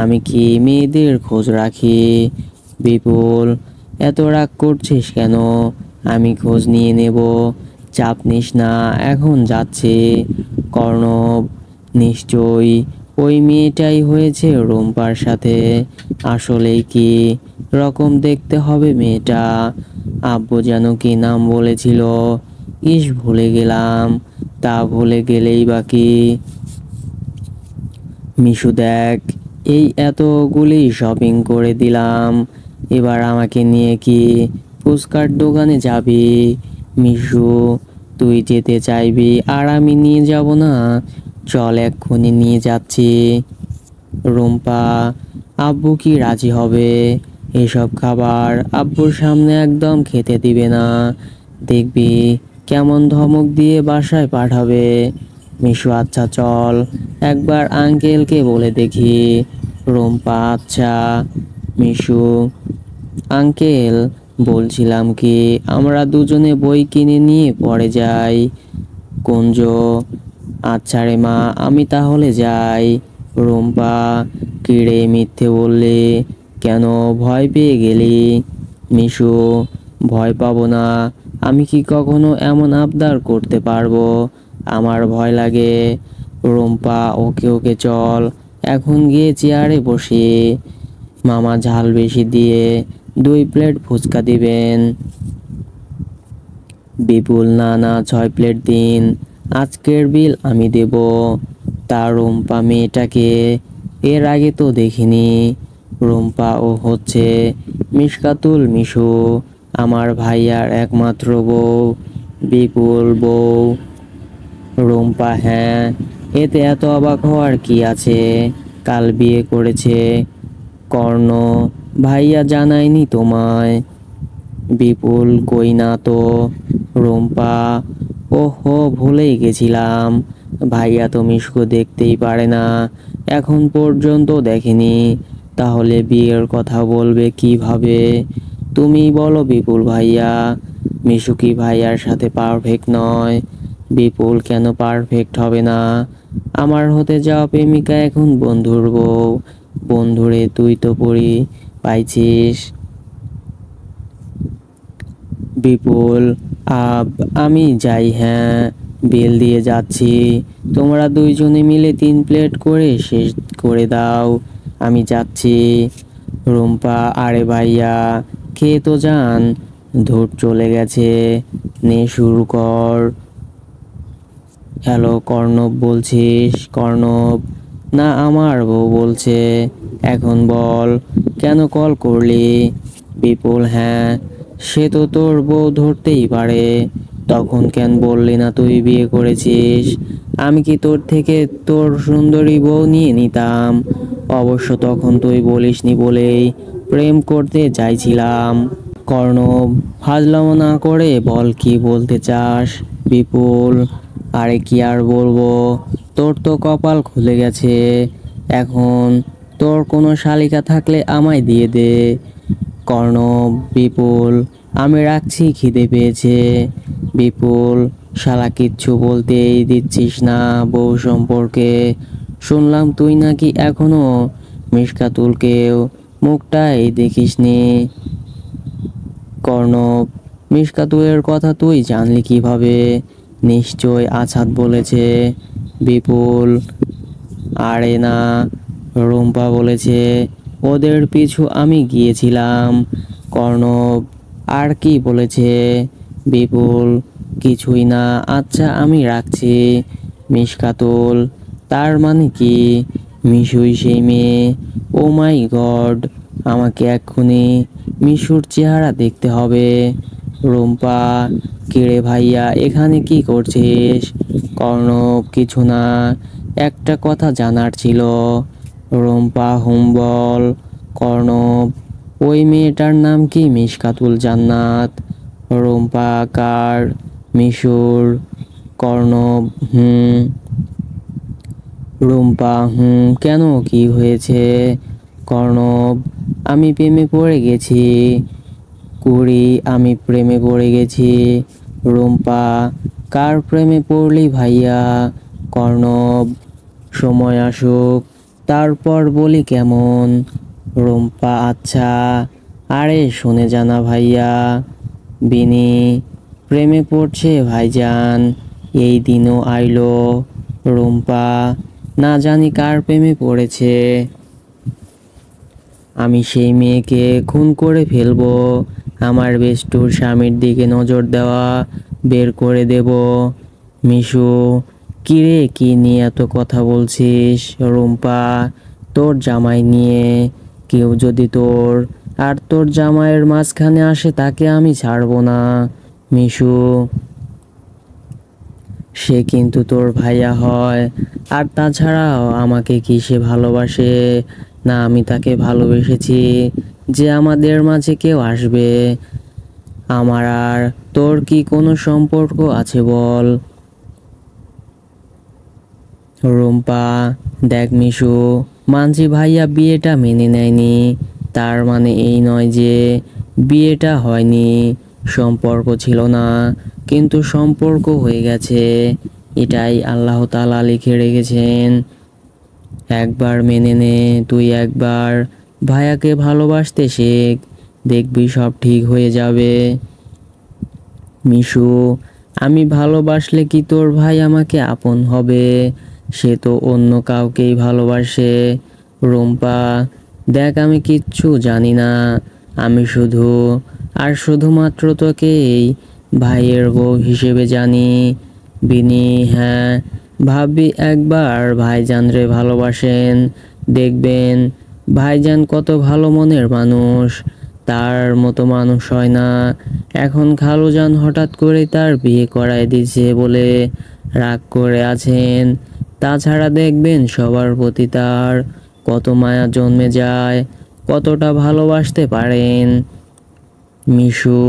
আমি কি মেয়েদের খোঁজ রাখি? বিপুল, এত রাগ করছিস কেন? আমি খোঁজ নিয়ে নেব, চাপ নিস না, এখন যাচ্ছি। কর্ণব, নিশ্চয়ই ওই মেয়েটাই হয়েছে রুম্পার সাথে। আসলেই কি রকম দেখতে হবে মেয়েটা? আব্বু যেন কি নাম বলেছিল, ইস ভুলে গেলাম। তা ভুলে গেলেই বাকি। মিশু, দেখ এই এতগুলি শপিং করে দিলাম, এবার আমাকে নিয়ে কি ফুচকার দোকানে যাবি? মিশু, তুই যেতে চাইবি আর আমি নিয়ে যাব না? চল এক্ষুনি নিয়ে যাচ্ছি। রুম্পা, আব্বু কি রাজি হবে? এসব খাবার আব্বুর সামনে একদম খেতে দিবে না, দেখবি কেমন ধমক দিয়ে বাসায় পাঠাবে। মিশু, আচ্ছা চল, একবার আঙ্কেলকে বলে দেখি। রুম্পা, আচ্ছা। মিশু, আঙ্কেল, বলছিলাম কি আমরা দুজনে বই কিনে নিয়ে পড়ে যাই। কুঞ্জ, আচ্ছা রে মা, আমি তাহলে যাই। রুম্পা, কিরে মিথ্যে বললি কেন? ভয় পেয়ে গেলি? মিশু, ভয় পাবো না, আমি কি কখনো এমন আবদার করতে পারবো? আমার ভয় লাগে। রুম্পা, ওকে ওকে চল, এখন গিয়ে চেয়ারে বসি। মামা ঝাল বেশি দিয়ে 2 প্লেট ফুচকা দিবেন। বিপুল, না না, 6 প্লেট দিন, আজকের বিল আমি দেব। তার রুম্পা মেয়েটাকে এর আগে তো দেখিনি। রুম্পা, ও হচ্ছে মিশকাতুল মিশু, আমার ভাইয়ার একমাত্র বউ। বিপুল, বউ? রুম্পা, হ্যাঁ। এতে এত অবাক হওয়ার কি আছে, কাল বিয়ে করেছে। কর্ণ, ভাইয়া জানায়নি তোমায়? বিপুল, কই না তো। রুম্পা, ওহো ভুলেই গেছিলাম, ভাইয়া তো মিশকো দেখতেই পারে না, এখন পর্যন্ত দেখেনি, তাহলে বিয়ের কথা বলবে কিভাবে? তুমি বলো বিপুল ভাইয়া, মিশু কি ভাইয়ার সাথে পারফেক্ট নয়? বিপুল কেন পারফেক্ট হবে না? আমার হতে যাওয়া প্রেমিকা এখন বন্ধুর বউ। বন্ধুরে তুই তো পড়ি পাইছিস। বিপুল, আমি যাই, হ্যাঁ বিল দিয়ে যাচ্ছি। তোমরা দুইজনে মিলে 3 প্লেট করে শেষ করে দাও, আমি যাচ্ছি। রুম্পা, আরে ভাইয়া খেয়ে তো যান, ধূর চলে গেছে, নে শুরু কর। হ্যালো কর্ণব বলছিস? কর্ণব, না আমার বউ বলছে। এখন বল, কেন কল করলি? বিপুল, হ্যাঁ সে তো তোর বউ ধরতেই পারে, তখন কেন বললি না তুই বিয়ে করেছিস? আমি কি তোর থেকে তোর সুন্দরী বউ নিয়ে নিতাম? অবশ্য তখন তুই বলিসনি বলেই প্রেম করতে চাইছিলাম। কর্ণব, ফাজলামো না করে বল কি বলতে চাস? বিপুল, আরে কি আর বলবো, তোর তো কপাল খুলে গেছে। এখন তোর কোনো শালিকা থাকলে আমায় দিয়ে দে। কর্ণব, বিপুল, আমি রাখছি, খিদে পেয়েছে। বিপুল, শালা কিচ্ছু বলতেই দিচ্ছিস না বউ সম্পর্কে। শুনলাম তুই নাকি এখনো মিশকাতুলকেও মুখটাই দেখিসনি। কর্ণব, মিশকাতুলের কথা তুই জানলি কিভাবে? নিশ্চয় আছাদ বলেছে। বিপুল, আরে না, রুম্পা বলেছে, ওদের পিছু আমি গিয়েছিলাম। কর্ণব, আর কি বলেছে? বিপুল, কিছুই না, আচ্ছা আমি রাখছি। মিশকাতুল, তার মানে কি মিশুই সেই মেয়ে? ও মাই গড, আমাকে এক্ষুনি মিশুর চেহারা দেখতে হবে। রুম্পা, কিরে ভাইয়া এখানে কি করছিস? কর্ণব, কিছু না, একটা কথা জানার ছিল। রুম্পা, হুম বল। কর্ণব, ওই মেয়েটার নাম কি মিশকাতুল জান্নাত? রুম্পা, কার? মিশুর। কর্ণব, হুম। রুম্পা, হুম, কেন কি হয়েছে? কর্ণব, আমি প্রেমে পড়ে গেছি। কুড়ি, আমি প্রেমে পড়ে গেছি। রুম্পা, কার প্রেমে পড়লি ভাইয়া? কর্ণব, সময় আসুক তারপর বলি কেমন। রুম্পা, আচ্ছা। আরে শুনে জানা ভাইয়া, বিনি প্রেমে পড়ছে ভাইজান, এই দিনও আইলো। রুম্পা, না জানি কার প্রেমে পড়েছে। আমি সেই মেয়েকে খুন করে ফেলবো। আমার বেস্টুর স্বামীর দিকে নজর দেওয়া বের করে দেব। মিশু, কিরে কি নিয়ে এত কথা বলছিস? রুম্পা, তোর জামাই নিয়ে। কেউ যদি তোর আর তোর জামাইয়ের মাঝখানে আসে তাকে আমি ছাড়বো না। মিশু, সে কিন্তু তোর ভাইয়া হয়, আর তাছাড়াও আমাকে কি সে ভালোবাসে? না আমি তাকে ভালোবেসেছি যে আমাদের মাঝে কেউ আসবে? আমার আর তোর কি কোনো সম্পর্ক আছে বল? রুম্পা, দেখ মিশু, মানছি ভাইয়া বিয়েটা মেনে নেয়নি, তার মানে এই নয় যে বিয়েটা হয়নি। সম্পর্ক ছিল না, কিন্তু সম্পর্ক হয়ে গেছে, এটাই আল্লাহ তাআলা লিখে রেখেছেন। একবার মেনে নে, তুই একবার ভাইয়াকে ভালোবাসতে শেখ, দেখবি সব ঠিক হয়ে যাবে। মিশু, আমি ভালোবাসলে কি তোর ভাই আমাকে আপন হবে? সে তো অন্য কাউকেই ভালোবাসে। রুম্পা, দেখ আমি কিচ্ছু জানি না, আমি শুধু আর শুধুমাত্র তোকেই ভাইয়ের বউ হিসেবে জানি। বিনি, হ্যাঁ ভাবি একবার ভাইজানরে ভালোবাসেন, দেখবেন ভাইজান কত ভালো মনের মানুষ, তার মতো মানুষ হয় না। এখন খালুজান হঠাৎ করে তার বিয়ে করায় দিয়েছে বলে রাগ করে আছেন, তাছাড়া দেখবেন সবার প্রতি তার কত মায়া জন্মে যায়, কতটা ভালোবাসতে পারেন। মিশু,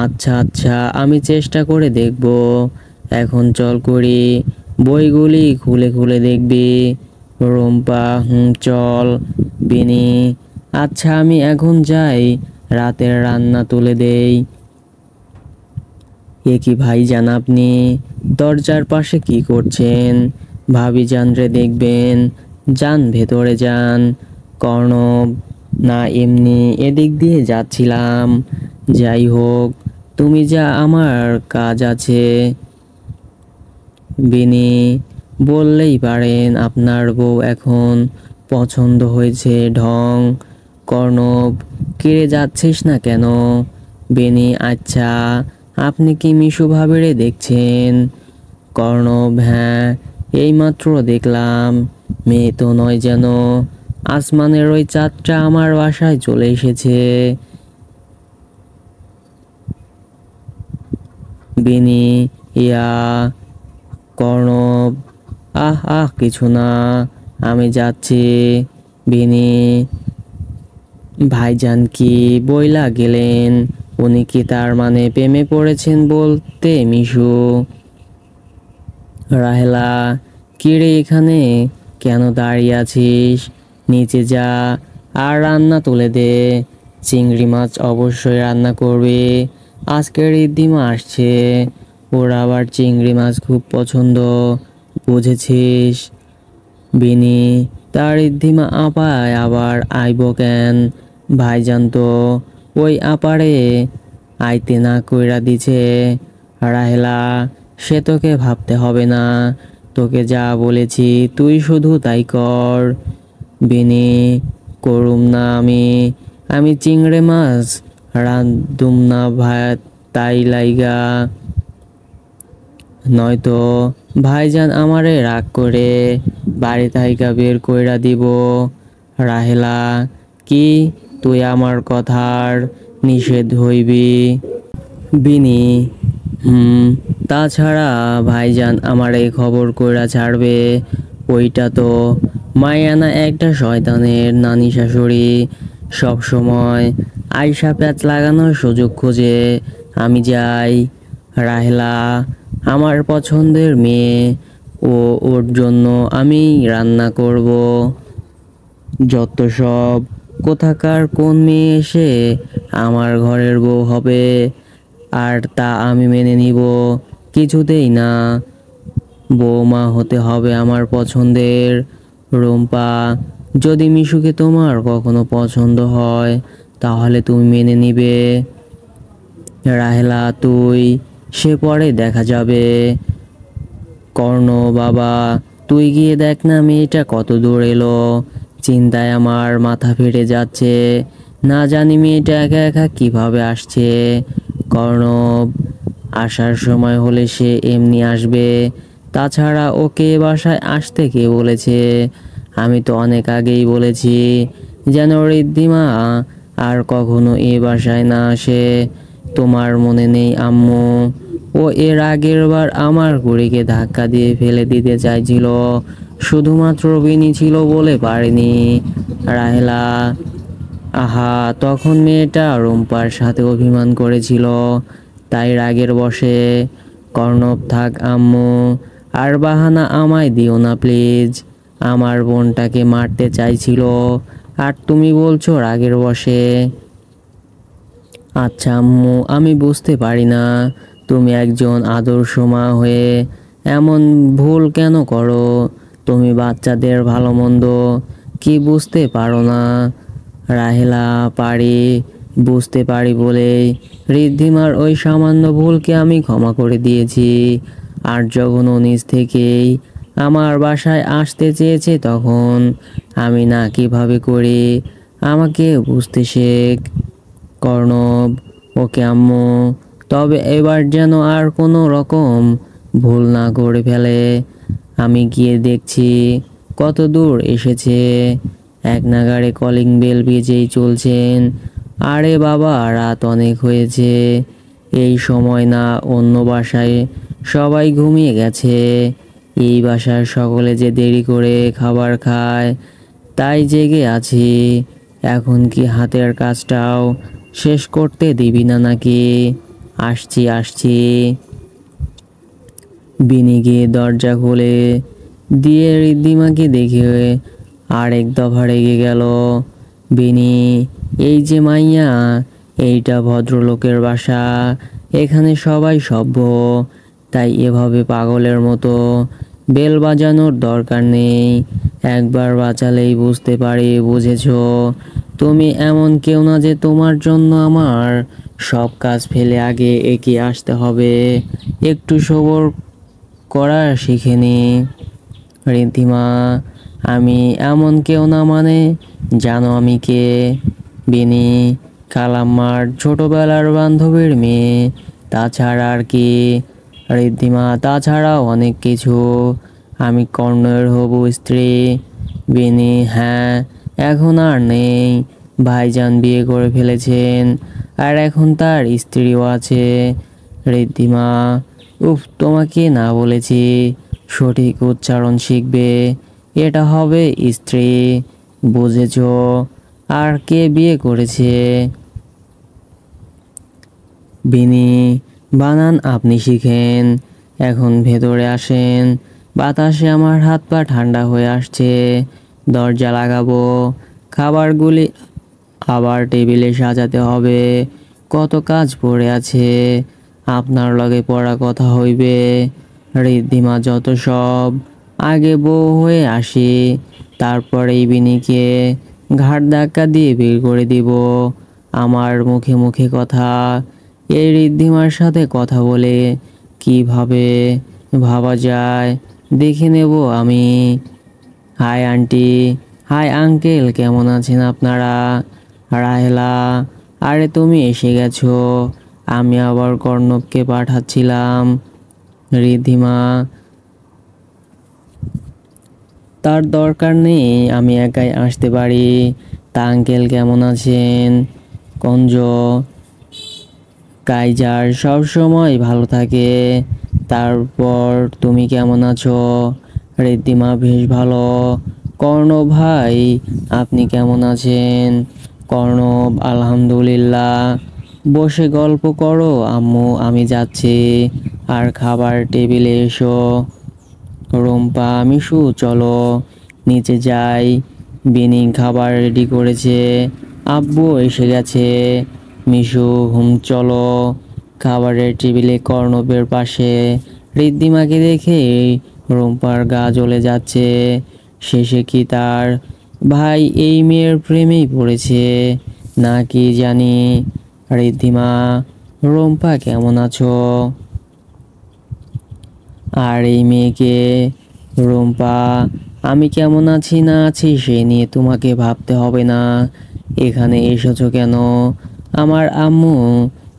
আচ্ছা আচ্ছা আমি চেষ্টা করে দেখব। এখন চল করি, বইগুলি খুলে খুলে দেখবি। রুম্পা চল। বিনি: আচ্ছা আমি এখন যাই, রাতের রান্না তুলে দেই। এ কি ভাইজান, আপনি দরজার পাশে কি করছেন? ভাবিজান রে দেখবেন, যান ভেতরে যান। কর্ণব: না, এমনি এদিক দিয়ে যাচ্ছিলাম। যাই হোক, তুমি যা, আমার কাজ আছে। বিনি: বললেই পারেন, আপনার বউ এখন পছন্দ হয়েছে ঢং। কর্ণব: কিরে যাচ্ছিস না কেন? বিনি: আচ্ছা, আপনি কি মিশু ভাবিরে দেখছেন? কর্ণব: হ্যাঁ, এইমাত্র দেখলাম। মেয়ে তো নয় যেন, আসমানের ওই চাঁদটা আমার বাসায় চলে এসেছে। বিনি: ইয়া। কর্ণব: আহ আহ, কিছু না, আমি যাচ্ছি। বিনি: ভাইজান কি বইলা গেলেন? উনি কি তার মানে প্রেমে পড়েছেন বলতে মিশু? রাহেলা: কিরে এখানে কেন দাঁড়িয়ে আছিস? নিচে যা, আর রান্না তুলে দে। চিংড়ি মাছ অবশ্যই রান্না করবে, আজকের ঋদ্ধিমা আসছে, ওর আবার চিংড়ি মাছ খুব পছন্দ, বুঝেছিস? বিনি: তার ঋদ্ধিমা আপায় আবার আইব কেন? ভাইজান তো ওই আপারে আইতে না কইরা দিছে। রাহেলা: সে তোকে ভাবতে হবে না, তোকে যা বলেছি তুই শুধু তাই কর। বিনি: করুম না আমি চিংড়ি মাছ রান্ধুম না ভাত, তাই লাইগা। নয়তো ভাইজান আমারে রাগ করে বাড়ি থাইকা বের কইরা দিব। রাহেলা: কি, তুই আমার কথার নিষেধ হইবি? বিনি: তাছাড়া ভাইজান আমারে খবর কইরা ছাড়বে। ওইটা তো মায়ানা একটা শয়তানের নানি শাশুড়ি, সব সময় আইসা প্যাচ লাগানোর সুযোগ খোঁজে। আমি যাই। রাহেলা: আমার পছন্দের মেয়ে, ও ওর জন্য আমি রান্না করব। যত সব, কোথাকার কোন মেয়ে এসে আমার ঘরের বউ হবে, আর তা আমি মেনে নিব কিছুতেই না। বৌমা হতে হবে আমার পছন্দের। রুম্পা: যদি মিশুকে তোমার কখনো পছন্দ হয় তাহলে তুমি মেনে নিবে। রাহেলা: তুই, সে পরে দেখা যাবে। কর্ণ: বাবা, তুই গিয়ে দেখ না মেয়েটা কত দূর এলো, চিন্তায় আমার মাথা ফেটে যাচ্ছে, না জানি মেয়েটা একা একা কিভাবে আসছে। কর্ণব: আসার সময় হলে সে এমনি আসবে, তাছাড়া ওকে এ বাসায় আসতে কে বলেছে? আমি তো অনেক আগেই বলেছি যেন ঋদ্ধিমা আর কখনো এ বাসায় না আসে। তোমার মনে নেই আম্মু, ও এর আগের বার আমার ঘুড়িকে ধাক্কা দিয়ে ফেলে দিতে চাইছিল, শুধুমাত্র বিনি ছিল বলে পারেনি। রাহেলা: আহা, তখন মেয়েটা রুম্পার সাথে অভিমান করেছিল, তাই রাগের বশে। কর্ণব: থাক আম্মু, আর বাহানা আমায় দিও না প্লিজ, আমার বোনটাকে মারতে চাইছিল, আর তুমি বলছো রাগের বশে। আচ্ছা আম্মু, আমি বুঝতে পারি না, তুমি একজন আদর্শ মা হয়ে এমন ভুল কেন করো? তুমি বাচ্চাদের ভালো মন্দ কি বুঝতে পারো না? রাহেলা: পারি, বুঝতে পারি বলেই ঋদ্ধিমার ওই সামান্য ভুলকে আমি ক্ষমা করে দিয়েছি। আর যখন ও নিজ থেকেই আমার বাসায় আসতে চেয়েছে তখন আমি না কিভাবে করি, আমাকে বুঝতে শেখ। কর্ণব: ওকে আম্মু, তবে এবার যেন আর কোনো রকম ভুল না করে ফেলে। আমি গিয়ে দেখছি কত দূর এসেছে, এক নাগাড়ে কলিং বেল বেজেই চলছেন। আরে বাবা, রাত অনেক হয়েছে, এই সময় না অন্য বাসায় সবাই ঘুমিয়ে গেছে, এই বাসার সকলে যে দেরি করে খাবার খায়, তাই জেগে আছি। এখন কি হাতের কাজটাও শেষ করতে দিবি না নাকি? আসছি আসছি। বিনি গিয়ে দরজা খুলে দিয়ে ঋদ্ধিমাকে দেখে আরেক দফা রেগে গেল। বিনি, এই যে মাইয়া, এইটা ভদ্রলোকের বাসা, এখানে সবাই সভ্য, তাই এভাবে পাগলের মতো বেল বাজানোর দরকার নেই। একবার বাঁচালেই বুঝতে পারি, বুঝেছো? তুমি এমন কেউ না যে তোমার জন্য আমার সব কাজ ফেলে আগে এগিয়ে আসতে হবে। একটু সবর করা শিখে নি। ঋদ্ধিমা, আমি এমন কেউ না মানে? জানো আমি কে? বিনি, খালাম্মার ছোটবেলার বান্ধবীর মেয়ে, তাছাড়া আর কি? ঋদ্ধিমা, তাছাড়াও অনেক কিছু। আমি কর্ণের হবু স্ত্রী। বিনি, হ্যাঁ, এখন আর নেই, ভাইজান বিয়ে করে ফেলেছেন, আর এখন তার স্ত্রীও আছে। ঋদ্ধিমা, উফ, তোমাকে না বলেছি সঠিক উচ্চারণ শিখবে, এটা হবে স্ত্রী, বুঝেছো? আর কে বিয়ে করেছে? বিনি, বানান আপনি শিখেন, এখন ভেতরে আসেন, বাতাসে আমার হাত পা ঠান্ডা হয়ে আসছে, দরজা লাগাবো, খাবারগুলি আবার টেবিলে সাজাতে হবে, কত কাজ পড়ে আছে, আপনার লগে পড়া কথা হইবে। ঋদ্ধিমা, যত সব, আগে বউ হয়ে আসি, তারপরেই বিনিকে ঘাড় ধাক্কা দিয়ে বের করে দিব। আমার মুখে মুখে কথা। এই ঋদ্ধিমার সাথে কথা বলে কিভাবে ভাবা যায় দেখে নেব আমি। হাই আন্টি, হাই আঙ্কেল, কেমন আছেন আপনারা? রাহেলা, আরে তুমি এসে গেছো, আমি আবার কর্ণবকে পাঠাচ্ছিলাম। ঋদ্ধিমা, তার দরকার নেই, আমি একাই আসতে পারি। তা আঙ্কেল কেমন আছেন? কঞ্জ, কাইজার সব সময় ভালো থাকে। তারপর তুমি কেমন আছো? ঋদ্ধিমা, বেশ ভালো। কর্ণব ভাই, আপনি কেমন আছেন? কর্ণব, আলহামদুলিল্লাহ। বসে গল্প করো আম্মু, আমি যাচ্ছি। আর খাবার টেবিলে এসো। রুম্পা, মিশু, চলো নিচে যাই, বিনি খাবার রেডি করেছে, আব্বু এসে গেছে। মিশু, চলো। খাবারের টেবিলে কর্ণবের পাশে ঋদ্ধিমাকে দেখে রুম্পার গা জ্বলে যাচ্ছে। শেষে কি তার ভাই এই মেয়ের প্রেমেই পড়েছে না কি জানি। ঋদ্ধিমা, রুম্পা কেমন আছো? আর এই মেয়েকে? রুম্পা, আমি কেমন আছি না আছি সে নিয়ে তোমাকে ভাবতে হবে না। এখানে এসেছো কেন? আমার আম্মু,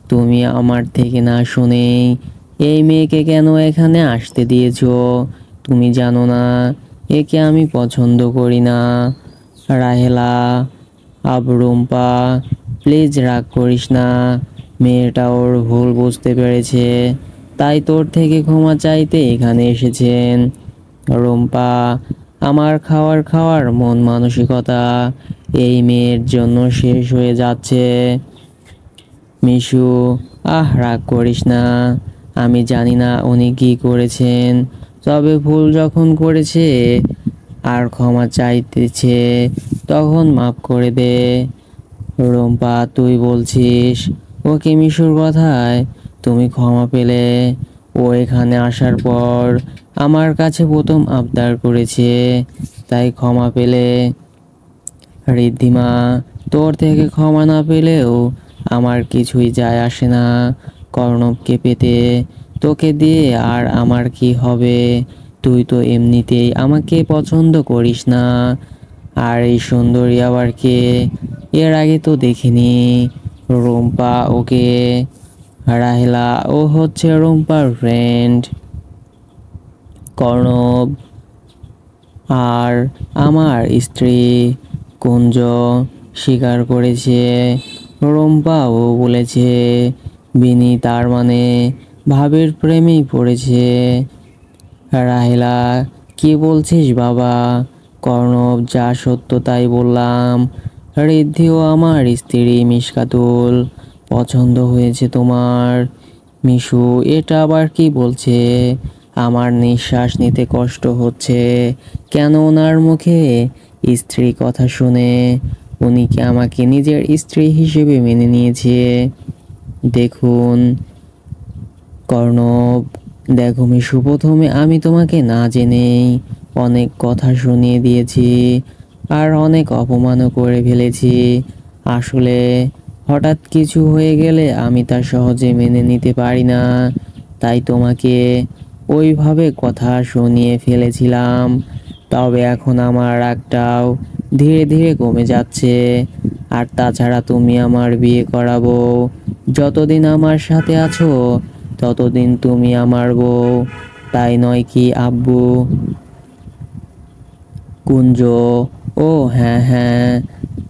তুমি আমার থেকে না শুনে এই মেয়েকে কেন এখানে আসতে দিয়েছো? তুমি জানো না একে আমি পছন্দ করি না। রাহেলা, রুম্পা, প্লিজ রাগ করিস না, মেয়েটা ওর ভুল বুঝতে পেরেছে, তাই তোর থেকে ক্ষমা চাইতে এখানে এসেছেন। রুম্পা, আমার খাওয়ার মন মানসিকতা এই মেয়ের জন্য শেষ হয়ে যাচ্ছে। মিশু, রাগ করিস না, আমি জানি না উনি কি করেছেন, তবে ভুল যখন করেছে আর ক্ষমা চাইতেছে তখন মাফ করে দে। রুম্পা, তুই বলছিস ওকে মিশুর কথায় তুমি ক্ষমা পেলে? ও এখানে আসার পর আমার কাছে প্রথম আবদার করেছে, তাই ক্ষমা পেলে? ঋদ্ধিমা, তোর থেকে ক্ষমা না পেলেও আমার কিছুই যায় আসে না, কর্ণবকে পেতে তোকে দিয়ে আর আমার কি হবে? তুই তো এমনিতেই আমাকে পছন্দ করিস না। আর এই সুন্দরী আবার কে? এর আগে তো দেখিনি। রুম্পা, ওকে? রাহেলা, ও হচ্ছে রুম্পার ফ্রেন্ড। কর্ণব, আর আমার স্ত্রী। কুঞ্জ স্বীকার করেছে, রুম্পাও বলেছে বিনি তার মানে ভাবের প্রেমেই পড়েছে। রাহেলা, কি বলছিস বাবা? কর্ণব, যা সত্য তাই বললাম। ঋদ্ধিও আমার স্ত্রী মিশকাতুল, পছন্দ হয়েছে তোমার। মিশু, এটা আবার কি বলছে? আমার নিঃশ্বাস নিতে কষ্ট হচ্ছে। কেন ওনার মুখে স্ত্রী কথা শুনে উনি কি আমাকে নিজের স্ত্রী হিসেবে মেনে নিয়েছে? দেখুন কর্ণব, দেখো মিশু, প্রথমে আমি তোমাকে না জেনেই অনেক কথা শুনিয়ে দিয়েছি আর অনেক অপমানও করে ফেলেছি। আসলে হঠাৎ কিছু হয়ে গেলে আমি তা সহজে মেনে নিতে পারি না, তাই তোমাকে ওইভাবে কথা শুনিয়ে ফেলেছিলাম। তবে এখন আমার রাগটাও ধীরে ধীরে কমে যাচ্ছে। আর তাছাড়া তুমি আমার বিয়ে করাবো, যতদিন আমার সাথে আছো ততদিন তুমি আমার বউ, তাই নয় কি আব্বু? কুঞ্জ: ও হ্যাঁ হ্যাঁ,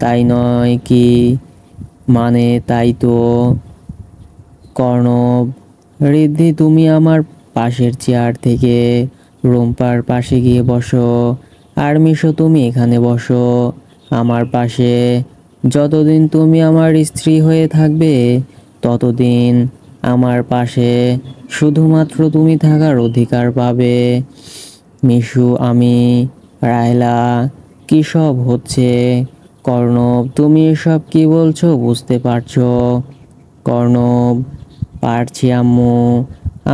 তাই নয় কি, মানে তাই তো। কর্ণব: ঋদ্ধি, তুমি আমার পাশের চেয়ার থেকে রুম্পার পাশে গিয়ে বসো। আর মিশো, তুমি এখানে বসো আমার পাশে। যতদিন তুমি আমার স্ত্রী হয়ে থাকবে ততদিন আমার পাশে শুধুমাত্র তুমি থাকার অধিকার পাবে। মিশু, আমি, রায়লা, কি সব হচ্ছে? কর্ণব: তুমি এসব কি বলছো, বুঝতে পারছো? কর্ণব: পারছি আম্মু,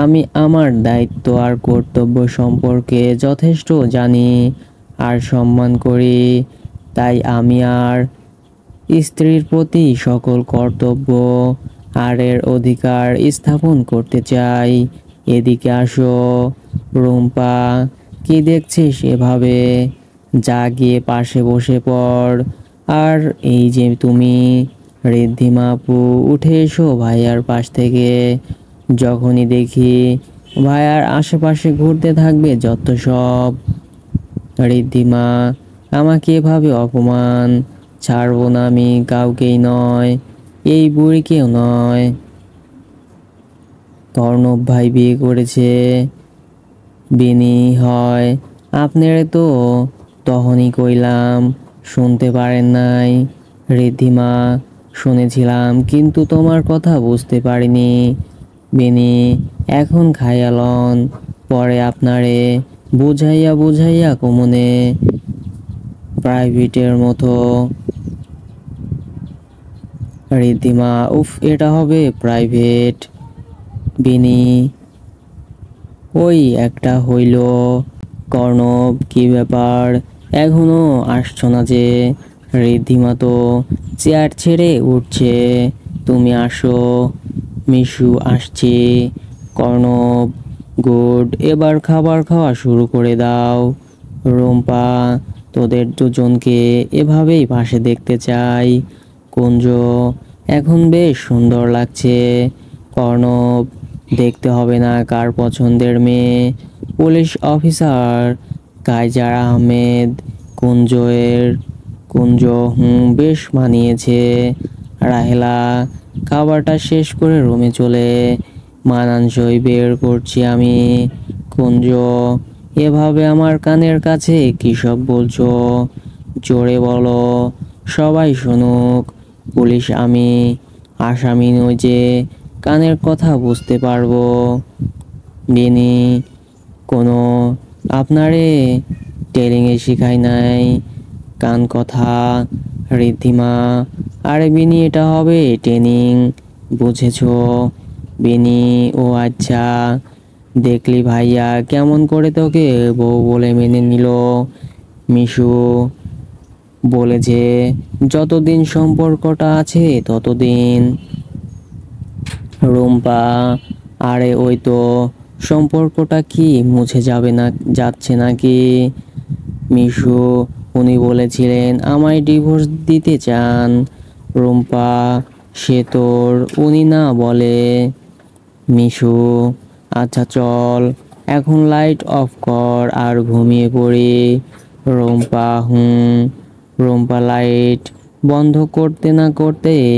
আমি আমার দায়িত্ব আর কর্তব্য সম্পর্কে যথেষ্ট জানি আর সম্মান করি, তাই আমি আর স্ত্রীর প্রতি সকল কর্তব্য আর এর অধিকার স্থাপন করতে চাই। এদিকে আসো। রুম্পা: কি দেখছিস এভাবে? যা গিয়ে পাশে বসে পড়। আর এই যে তুমি, ঋদ্ধিমা আপু, উঠে এসো ভাইয়ার পাশ থেকে। যখনই দেখি ভাইয়ার আশেপাশে ঘুরতে থাকবে যত সব। ঋদ্ধিমা: আমাকে এভাবে অপমান ছাড়বো না আমি কাউকেই নয়, এই বুড়িকেও নয়। কর্ণব ভাই বিয়ে করেছে। বিনি: হয় আপনারে তো তখনই কইলাম, শুনতে পারেন নাই? ঋদ্ধিমা: শুনেছিলাম কিন্তু তোমার কথা বুঝতে পারিনি। বিনি: এখন খাইয়ালন, পরে আপনারে বুঝাইয়া বুঝাইয়া কমনে, প্রাইভেটের মতো। ঋদ্ধিমা: উফ, এটা হবে প্রাইভেট। বিনি: ওই একটা হইল। কর্ণব: কি ব্যাপার, এখনো আসছো না যে? ঋদ্ধিমা তো চেয়ার ছেড়ে উঠছে, তুমি আসো। মিশু: আসছি। কর্ণব: গুড, এবার খাবার খাওয়া শুরু করে দাও। রুম্পা: তোদের দুজনকে এভাবেই পাশে দেখতে চাই। কুঞ্জ: এখন বেশ সুন্দর লাগছে। কর্ণব: দেখতে হবে না কার পছন্দের মেয়ে? Police officer Kaiser Ahmed. কুঞ্জের: কুঞ্জ: বেশ মানিয়েছে। রাহেলা: খাবারটা শেষ করে রুমে চলে মানানসই বের করছি আমি। কুঞ্জ: এভাবে আমার কানের কাছে কী সব বলছো? জোরে বলো, সবাই শুনুক। পুলিশ আমি, আসামি নই যে কানের কথা বুঝতে পারবো। বিনি: কোনো আপনারে টেলিংয়ে শিখাই নাই কান কথা। ঋদ্ধিমা: আরে বিনি, এটা হবে ট্রেনিং, বুঝেছো? বিনি: ও আচ্ছা, দেখলি ভাইয়া কেমন করে তোকে বউ বলে মেনে নিল। মিশু বলেছে যতদিন সম্পর্কটা আছে ততদিন। রুম্পা: আরে ওই তো, সম্পর্কটা কি মুছে যাবে না, যাচ্ছে নাকি? মিশু: উনি বলেছিলেন আমায় ডিভোর্স দিতে চান। রুম্পা: সে তোর উনি না বলে। মিশু: আচ্ছা চল, এখন লাইট অফ কর আর ঘুমিয়ে পড়ি। রুম্পা: রুম্পা লাইট বন্ধ করতে না করতেই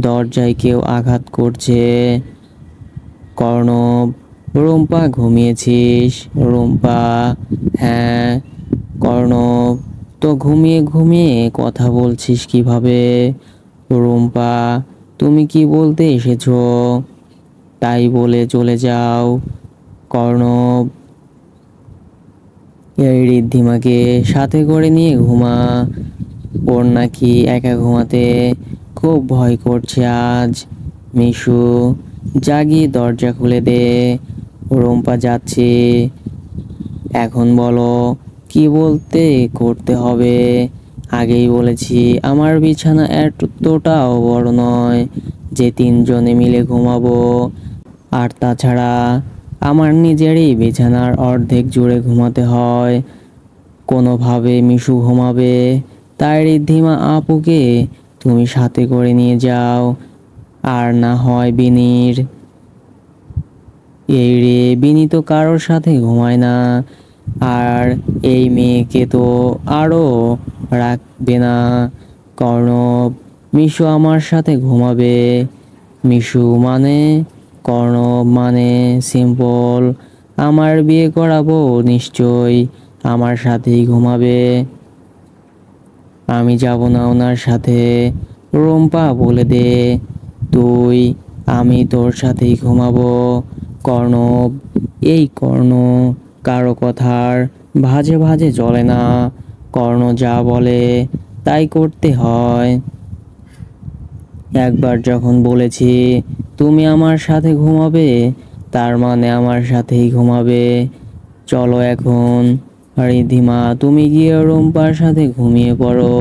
দরজায় কেউ আঘাত করছে। কর্ণব: রুম্পা, ঘুমিয়েছিস? রুম্পা: হ্যাঁ। কর্ণব: তো ঘুমিয়ে ঘুমিয়ে কথা বলছিস কিভাবে? রুম্পা: তুমি কি বলতে এসেছো তাই বলে চলে যাও। কর্ণব: এই ঋদ্ধিমাকে সাথে করে নিয়ে ঘুমা, ওর নাকি একা ঘুমাতে খুব ভয় করছে আজ। মিশু, জাগিয়ে দরজা খুলে দে, রুম্পা যাচ্ছে। এখন বলো কি বলতে করতে হবে। আগেই বলেছি আমার বিছানা এতটাও বড় নয় যে তিনজনে মিলে ঘুমাবো। আর তাছাড়া আমার নিজেরই বিছানার অর্ধেক জুড়ে ঘুমাতে হয়। কোনোভাবে মিশু ঘুমাবে, তাই ঋদ্ধিমা আপুকে তুমি সাথে করে নিয়ে যাও। আর না হয় বিনির। এই রে, বিনি তো কারোর সাথে ঘুমায় না, আর এই মেয়েকে তো আরও রাখবে না। কর্ণব, মিশু আমার সাথে ঘুমাবে। মিশু মানে? কর্ণব মানে সিম্পল, আমার বিয়ে করাবো নিশ্চয়ই আমার সাথেই ঘুমাবে। আমি যাব না ওনার সাথে। রুম্পা বলে দে তুই, আমি তোর সাথেই ঘুমাবো। কর্ণব, এই কর্ণ কারো কথার ভাজে ভাজে চলে না। কর্ণ যা বলে তাই করতে হয়। একবার যখন বলেছি তুমি আমার সাথে ঘুমাবে, তার মানে আমার সাথেই ঘুমাবে। চলো এখন। ঋদ্ধিমা, তুমি গিয়ে রুম্পার সাথে ঘুমিয়ে পড়ো।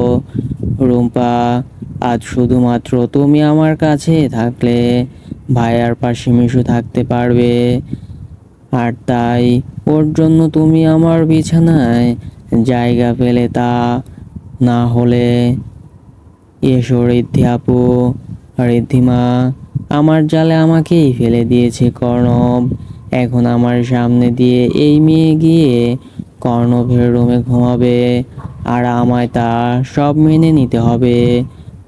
রুম্পা, আজ শুধুমাত্র তুমি আমার কাছে থাকলে ভাইয়ার পাশে মিশু থাকতে পারবে। আর তাই ওর জন্য তুমি আমার বিছানায় জায়গা পেলে, তা না হলে এসো ঋদ্ধি আপু। ঋদ্ধিমা, আমার জালে আমাকেই ফেলে দিয়েছে কর্ণব। এখন আমার সামনে দিয়ে এই মেয়ে গিয়ে কর্ণবের রুমে ঘুমাবে, আর আমায় তা সব মেনে নিতে হবে।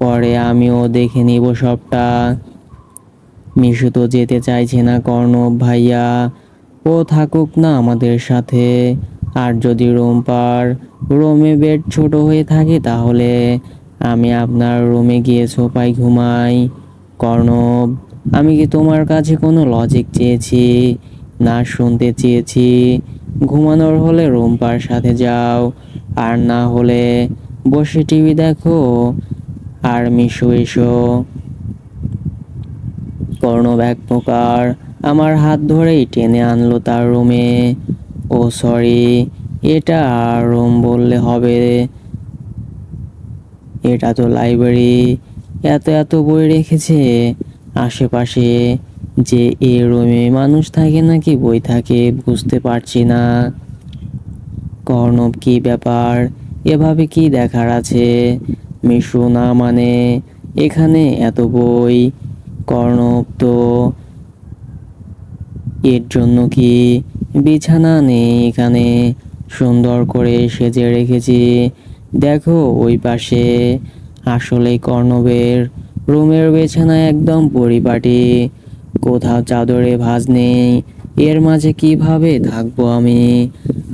পরে আমিও দেখে নিব সবটা। মিশু তো যেতে চাইছে না কর্ণব ভাইয়া, ও থাকুক না আমাদের সাথে। আর যদি রুম্পার রুমে বেড ছোট হয়ে থাকে তাহলে আমি আপনার রুমে গিয়ে সোফায় ঘুমাই। কর্ণব, আমি কি তোমার কাছে কোনো লজিক চেয়েছি? না শুনতে চেয়েছি। ঘুমানোর হলে রুম্পার সাথে যাও, আর না হলে বসে টিভি দেখো। আর মিশু এসো। কর্ণব এক প্রকার আমার হাত ধরেই টেনে আনলো তার রুমে। ও সরি, এটা আর রুম বললে হবে? এটা তো লাইব্রেরি, এত এত বই রেখেছে আশেপাশে যে এ রুমে মানুষ থাকে নাকি বই থাকে বুঝতে পারছি না। কর্ণব, কি ব্যাপার, এভাবে কি দেখার আছে? মিশু, না মানে এখানে এত বই। কর্ণব, তো এর জন্য কি বিছানা নেই এখানে? সুন্দর করে সেজে রেখেছি, দেখো ওই পাশে। আসলে কর্ণবের রুমের বিছানা একদম পরিপাটি, কোথাও চাদরে ভাঁজ নেই। এর মাঝে কিভাবে থাকবো আমি?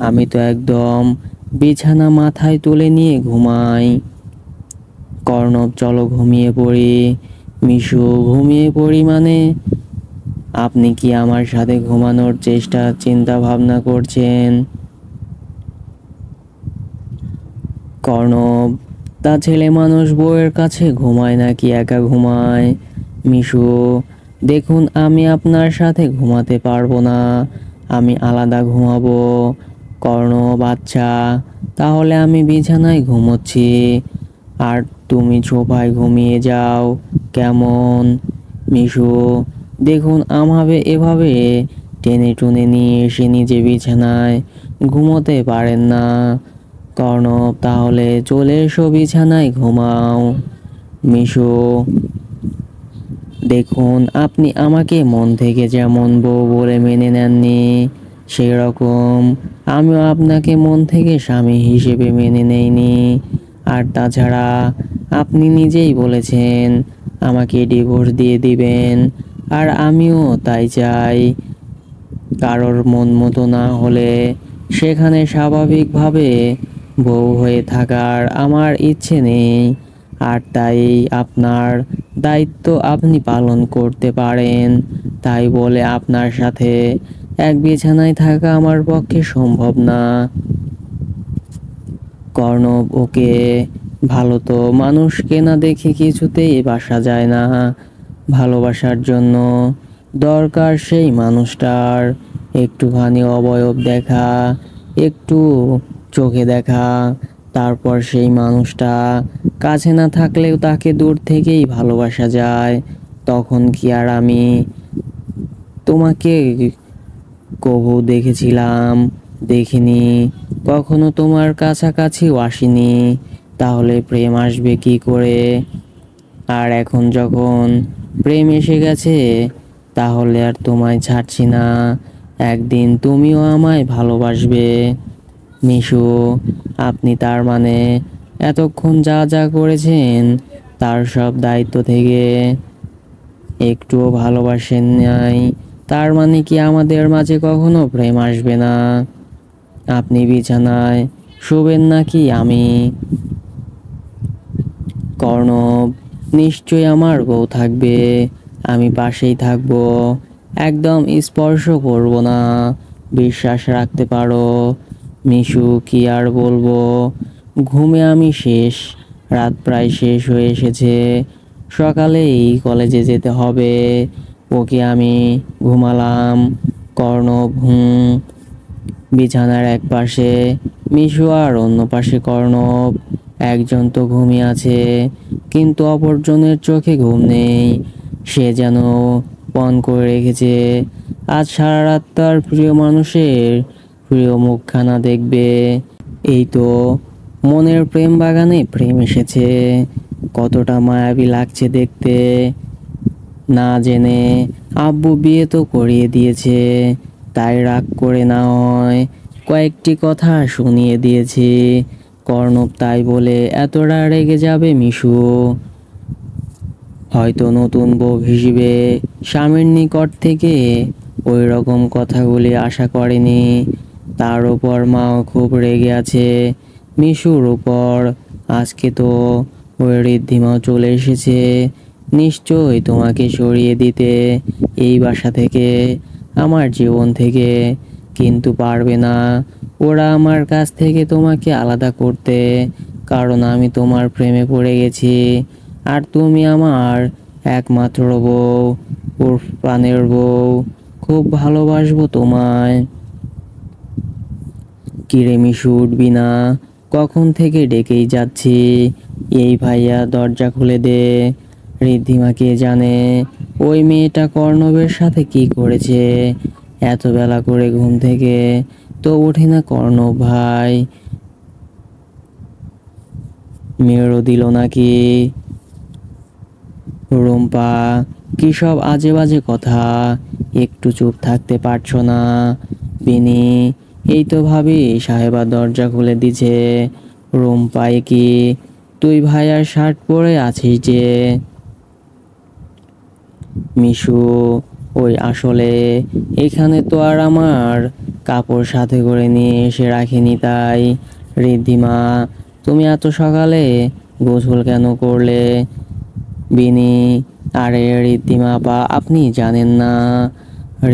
আমি তো একদম বিছানা মাথায় তুলে নিয়ে ঘুমাই। কর্ণব, চলো ঘুমিয়ে পড়ি। মিশু, ঘুমিয়ে পড়ি মানে? আপনি কি আমার সাথে ঘুমানোর চিন্তা ভাবনা করছেন? কর্ণব, তা ছেলে মানুষ বউয়ের কাছে ঘুমায় নাকি একা ঘুমায়? মিশু, দেখুন আমি আপনার সাথে ঘুমাতে পারবো না, আমি আলাদা ঘুমাবো। কর্ণব, আচ্ছা তাহলে আমি বিছানায় ঘুমোচ্ছি, আর তুমি সোফায় ঘুমিয়ে যাও, কেমন? মিশু, দেখুন আমাকে এভাবে টেনে টুনে নিয়ে এসে নিজে বিছানায় ঘুমোতে পারেন না। কর্ণব, তাহলে চলে এসো বিছানায় ঘুমাও। মিশু, দেখুন আপনি আমাকে মন থেকে যেমন বউ বলে মেনে নেননি, সেই রকম আমিও আপনাকে মন থেকে স্বামী হিসেবে মেনে নেইনি। আর তাছাড়া আপনি নিজেই বলেছেন আমাকে ডিভোর্স দিয়ে দিবেন, আর আমিও তাই চাই। কারোর মন মতো না হলে সেখানে স্বাভাবিকভাবে বউ হয়ে থাকার আমার ইচ্ছে নেই। আর তাই আপনার দায়িত্ব আপনি পালন করতে পারেন, তাই বলে আপনার সাথে এক বিছানায় থাকা আমার পক্ষে সম্ভব না। কর্ণব, ওকে ভালো তো মানুষকে না দেখে কিছুতেই বাসা যায় না। ভালোবাসার জন্য দরকার সেই মানুষটার একটুখানি অবয়ব দেখা, একটু চোখে দেখা, তারপর সেই মানুষটা কাছে না থাকলেও তাকে দূর থেকেই ভালোবাসা যায়। তখন কি আর আমি তোমাকে কবু দেখেছিলাম? দেখিনি, কখনো তোমার কাছাকাছিও আসিনি, তাহলে প্রেম আসবে কি করে? আর এখন যখন প্রেম এসে গেছে, তাহলে আর তোমায় ছাড়ছি না, একদিন তুমিও আমায় ভালোবাসবে। মিশু, আপনি তার মানে এতক্ষণ যা যা করেছেন তার সব দায়িত্ব থেকে একটুও ভালোবাসেন নাই? তার মানে কি আমাদের মাঝে কখনো প্রেম আসবে না? আপনি বিছানায় শোবেন নাকি আমি? কর্ণব, নিশ্চয় আমার বউ থাকবে, আমি পাশেই থাকবো, একদম স্পর্শ করব না, বিশ্বাস রাখতে পারো। মিশু, কি আর বলবো, ঘুমে আমি শেষ, রাত প্রায় শেষ হয়ে এসেছে, সকালেই কলেজে যেতে হবে। ওকে আমি ঘুমালাম। কর্ণব, বিছানার এক পাশে মিশু আর অন্য পাশে কর্ণব। একজন তো ঘুমিয়ে আছে, কিন্তু অপরজনের চোখে ঘুম নেই, সে যেন পণ করে রেখেছে আজ সারা রাত তার প্রিয় মানুষের প্রিয় মুখখানা দেখবে। এই তো মনের প্রেম বাগানে প্রেম এসেছে, কতটা মায়াবী লাগছে দেখতে। না জেনে আব্বু বিয়ে তো করিয়ে দিয়েছে, তাই রাগ করে না হয় কয়েকটি কথা শুনিয়ে দিয়েছি। কর্ণব তাই বলে এতটা রেগে যাবে মিশু? হয়তো নতুন বউ হিসেবে স্বামীর নিকট থেকে ওই রকম কথাগুলি আশা করেনি। তার উপর মাও খুব রেগে আছে মিশুর উপর। আজকে তো ওই ঋদ্ধিমাও চলে এসেছে নিশ্চয়ই তোমাকে সরিয়ে দিতে এই বাসা থেকে, আমার জীবন থেকে, কিন্তু পারবে না ওরা আমার কাছ থেকে তোমাকে আলাদা করতে, কারণ আমি তোমার প্রেমে পড়ে গেছি, আর তুমি আমার একমাত্র বউ, ওর প্রাণের বউ, খুব ভালোবাসবো তোমায়। কিরে মিশু, উঠবি না? কখন থেকে ডেকেই যাচ্ছি, এই ভাইয়া দরজা খুলে দে। ঋদ্ধিমাকে জানে ওই মেয়েটা কর্ণবের সাথে কি করেছে, এত বেলা করে ঘুম থেকে তো ওঠে না কর্ণব ভাই, মেয়েরও দিল নাকি? রুম্পা, কি সব আজে বাজে কথা, একটু চুপ থাকতে পারছো না? বিনি, এই তো ভাবি সাহেবা দরজা খুলে দিছে। রুম্পা, কি তুই ভাইয়ার শার্ট পরে আছিস যে? মিশু, ওই আসলে এখানে তো আর আমার কাপড় সাথে করে নিয়ে এসে রাখিনি তাই। ঋদ্ধিমা, তুমি এত সকালে গোসল কেন করলে? বিনি, আরে ঋদ্ধিমা আপা, আপনি জানেন না?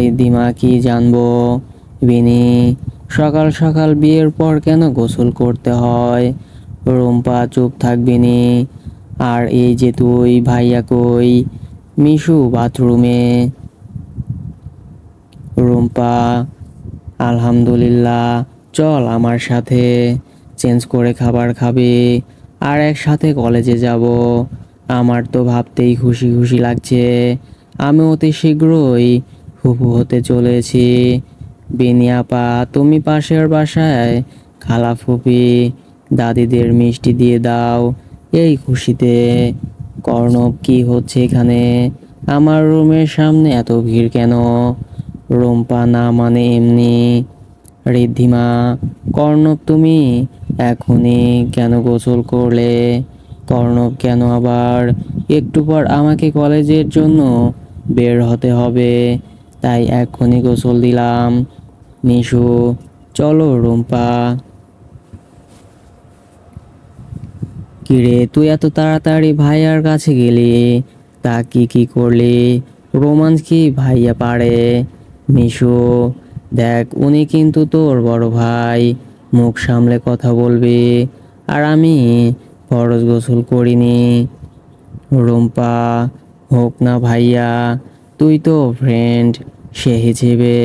ঋদ্ধিমা, কি জানবো? বিনি, সকাল সকাল বিয়ের পর কেন গোসল করতে হয়? রুম্পা, চুপ থাকবিনি। আর এই যে তুই ভাইয়া কই? মিশু, বাথরুমে। রুম্পা, আলহামদুলিল্লাহ, চল আমার সাথে, চেঞ্জ করে খাবার খাবি, আর একসাথে কলেজে যাব। আমার তো ভাবতেই খুশি খুশি লাগছে, আমি অতি শীঘ্রই ফুফু হতে চলেছি। বিনি আপা, তুমি পাশের বাসায় খালা ফুপি দাদিদের মিষ্টি দিয়ে দাও এই খুশিতে। কর্ণব, কি হচ্ছে এখানে? আমার রুমের সামনে এত ভিড় কেন? রুম্পা, না মানে এমনি। ঋদ্ধিমা, কর্ণব, তুমি এখনই কেন গোসল করলে? কর্ণব, কেন আবার? একটু পর আমাকে কলেজের জন্য বের হতে হবে, তাই এখনই গোসল দিলাম। মিশু, চলো। রুম্পা, কিরে, তুই এত তাড়াতাড়ি ভাইয়ার কাছে গেলি? তা কি কি করলি? রোমান্স কি ভাইয়া পারে? মিশু, দেখ উনি কিন্তু তোর বড় ভাই, মুখ সামলে কথা বলবি, আর আমি ফরজ গোসল করিনি। রুম্পা, হোক না ভাইয়া, তুই তো ফ্রেন্ড, সে হিসেবে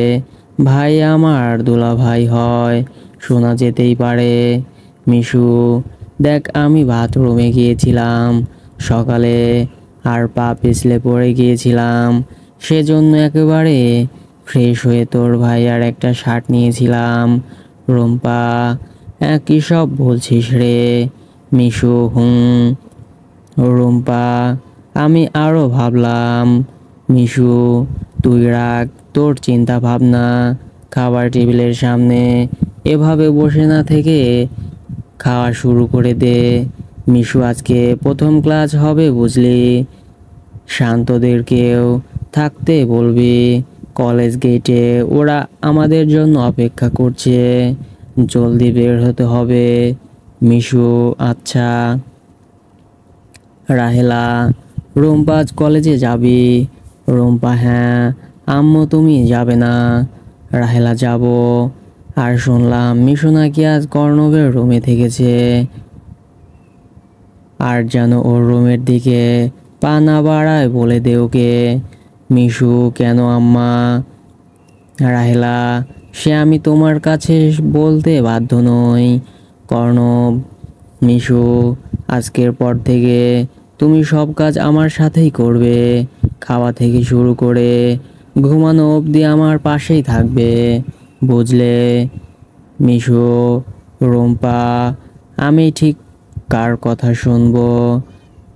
ভাই আমার দুলা ভাই হয়, শোনা যেতেই পারে। মিশু, দেখ আমি বাথরুমে গিয়েছিলাম সকালে, আর পা পিছলে পড়ে গিয়েছিলাম, সেজন্য একেবারে ফ্রেশ হয়ে তোর ভাইয়ার একটা শার্ট নিয়েছিলাম। রুম্পা, কী সব বলছিস রে? মিশু, রুম্পা, আমি আরও ভাবলাম। মিশু, তুই রাখ তোর চিন্তা ভাবনা, খাবার টেবিলের সামনে এভাবে বসে না থেকে খাওয়া শুরু করে দে। মিশু, আজকে প্রথম ক্লাস হবে বুঝলি, শান্তদেরকেও থাকতে বলবি, কলেজ গেটে ওরা আমাদের জন্য অপেক্ষা করছে, জলদি বের হতে হবে। মিশু, আচ্ছা। রাহেলা, রুম্পা আজ কলেজে যাবি? রুম্পা, হ্যাঁ। আম্মু, তুমি যাবে না? রাহেলা, যাব। আর শুনলাম মিশু নাকি আজ কর্ণবের রুমে থেকেছে, আর যেন ওর রুমের দিকে পা না বাড়ায় বলে দে ওকে। মিশু, কেন আম্মা? রাহেলা, সে আমি তোমার কাছে বলতে বাধ্য নই, কর্ণব। মিশু, আজকের পর থেকে তুমি সব কাজ আমার সাথেই করবে, খাওয়া থেকে শুরু করে ঘুমানো অবধি আমার পাশেই থাকবে, বুঝলে? মিশু, রুম্পা, আমি ঠিক কার কথা শুনবো,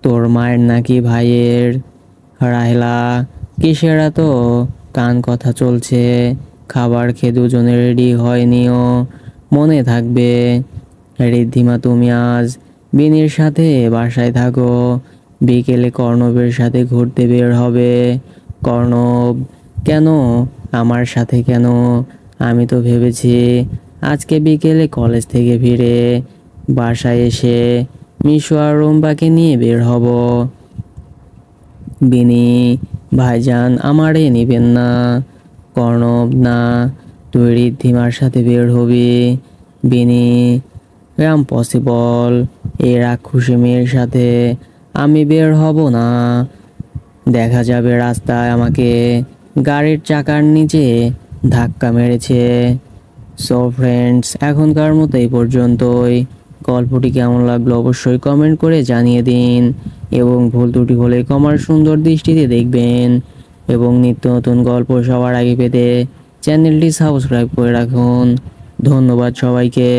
তোর মায়ের নাকি ভাইয়ের? রাহেলা, কিসের এত কান কথা চলছে? খাবার খেয়ে দুজনে রেডি হয়নিও, মনে থাকবে। ঋদ্ধিমা, তুমি আজ বিনির সাথে বাসায় থাকো, বিকেলে কর্ণবের সাথে ঘুরতে বের হবে। কর্ণব, কেন? আমার সাথে কেন? আমি তো ভেবেছি আজকে বিকেলে কলেজ থেকে ফিরে বাসায় এসে মিশু আর রুম্পাকে নিয়ে বের হব। বিনি, ভাইজান আমারে নিবেন না। কর্ণব, না, তুই ঋদ্ধিমার সাথে বের হবি। বিনি, পসিবল, এই রাক্ষসী মেয়ের সাথে আমি বের হব না। দেখা যাবে রাস্তায় আমাকে গাড়ির চাকার নিচে ধাক্কা মেরেছে। সো ফ্রেন্ডস, এখনকার মতো এই পর্যন্তই। গল্পটি কেমন লাগলো অবশ্যই কমেন্ট করে জানিয়ে দিন, এবং ভুল ত্রুটি হলে ক্ষমার সুন্দর দৃষ্টিতে দেখবেন, এবং নিত্য নতুন গল্প সবার আগে পেতে চ্যানেলটি সাবস্ক্রাইব করে রাখুন। ধন্যবাদ সবাইকে।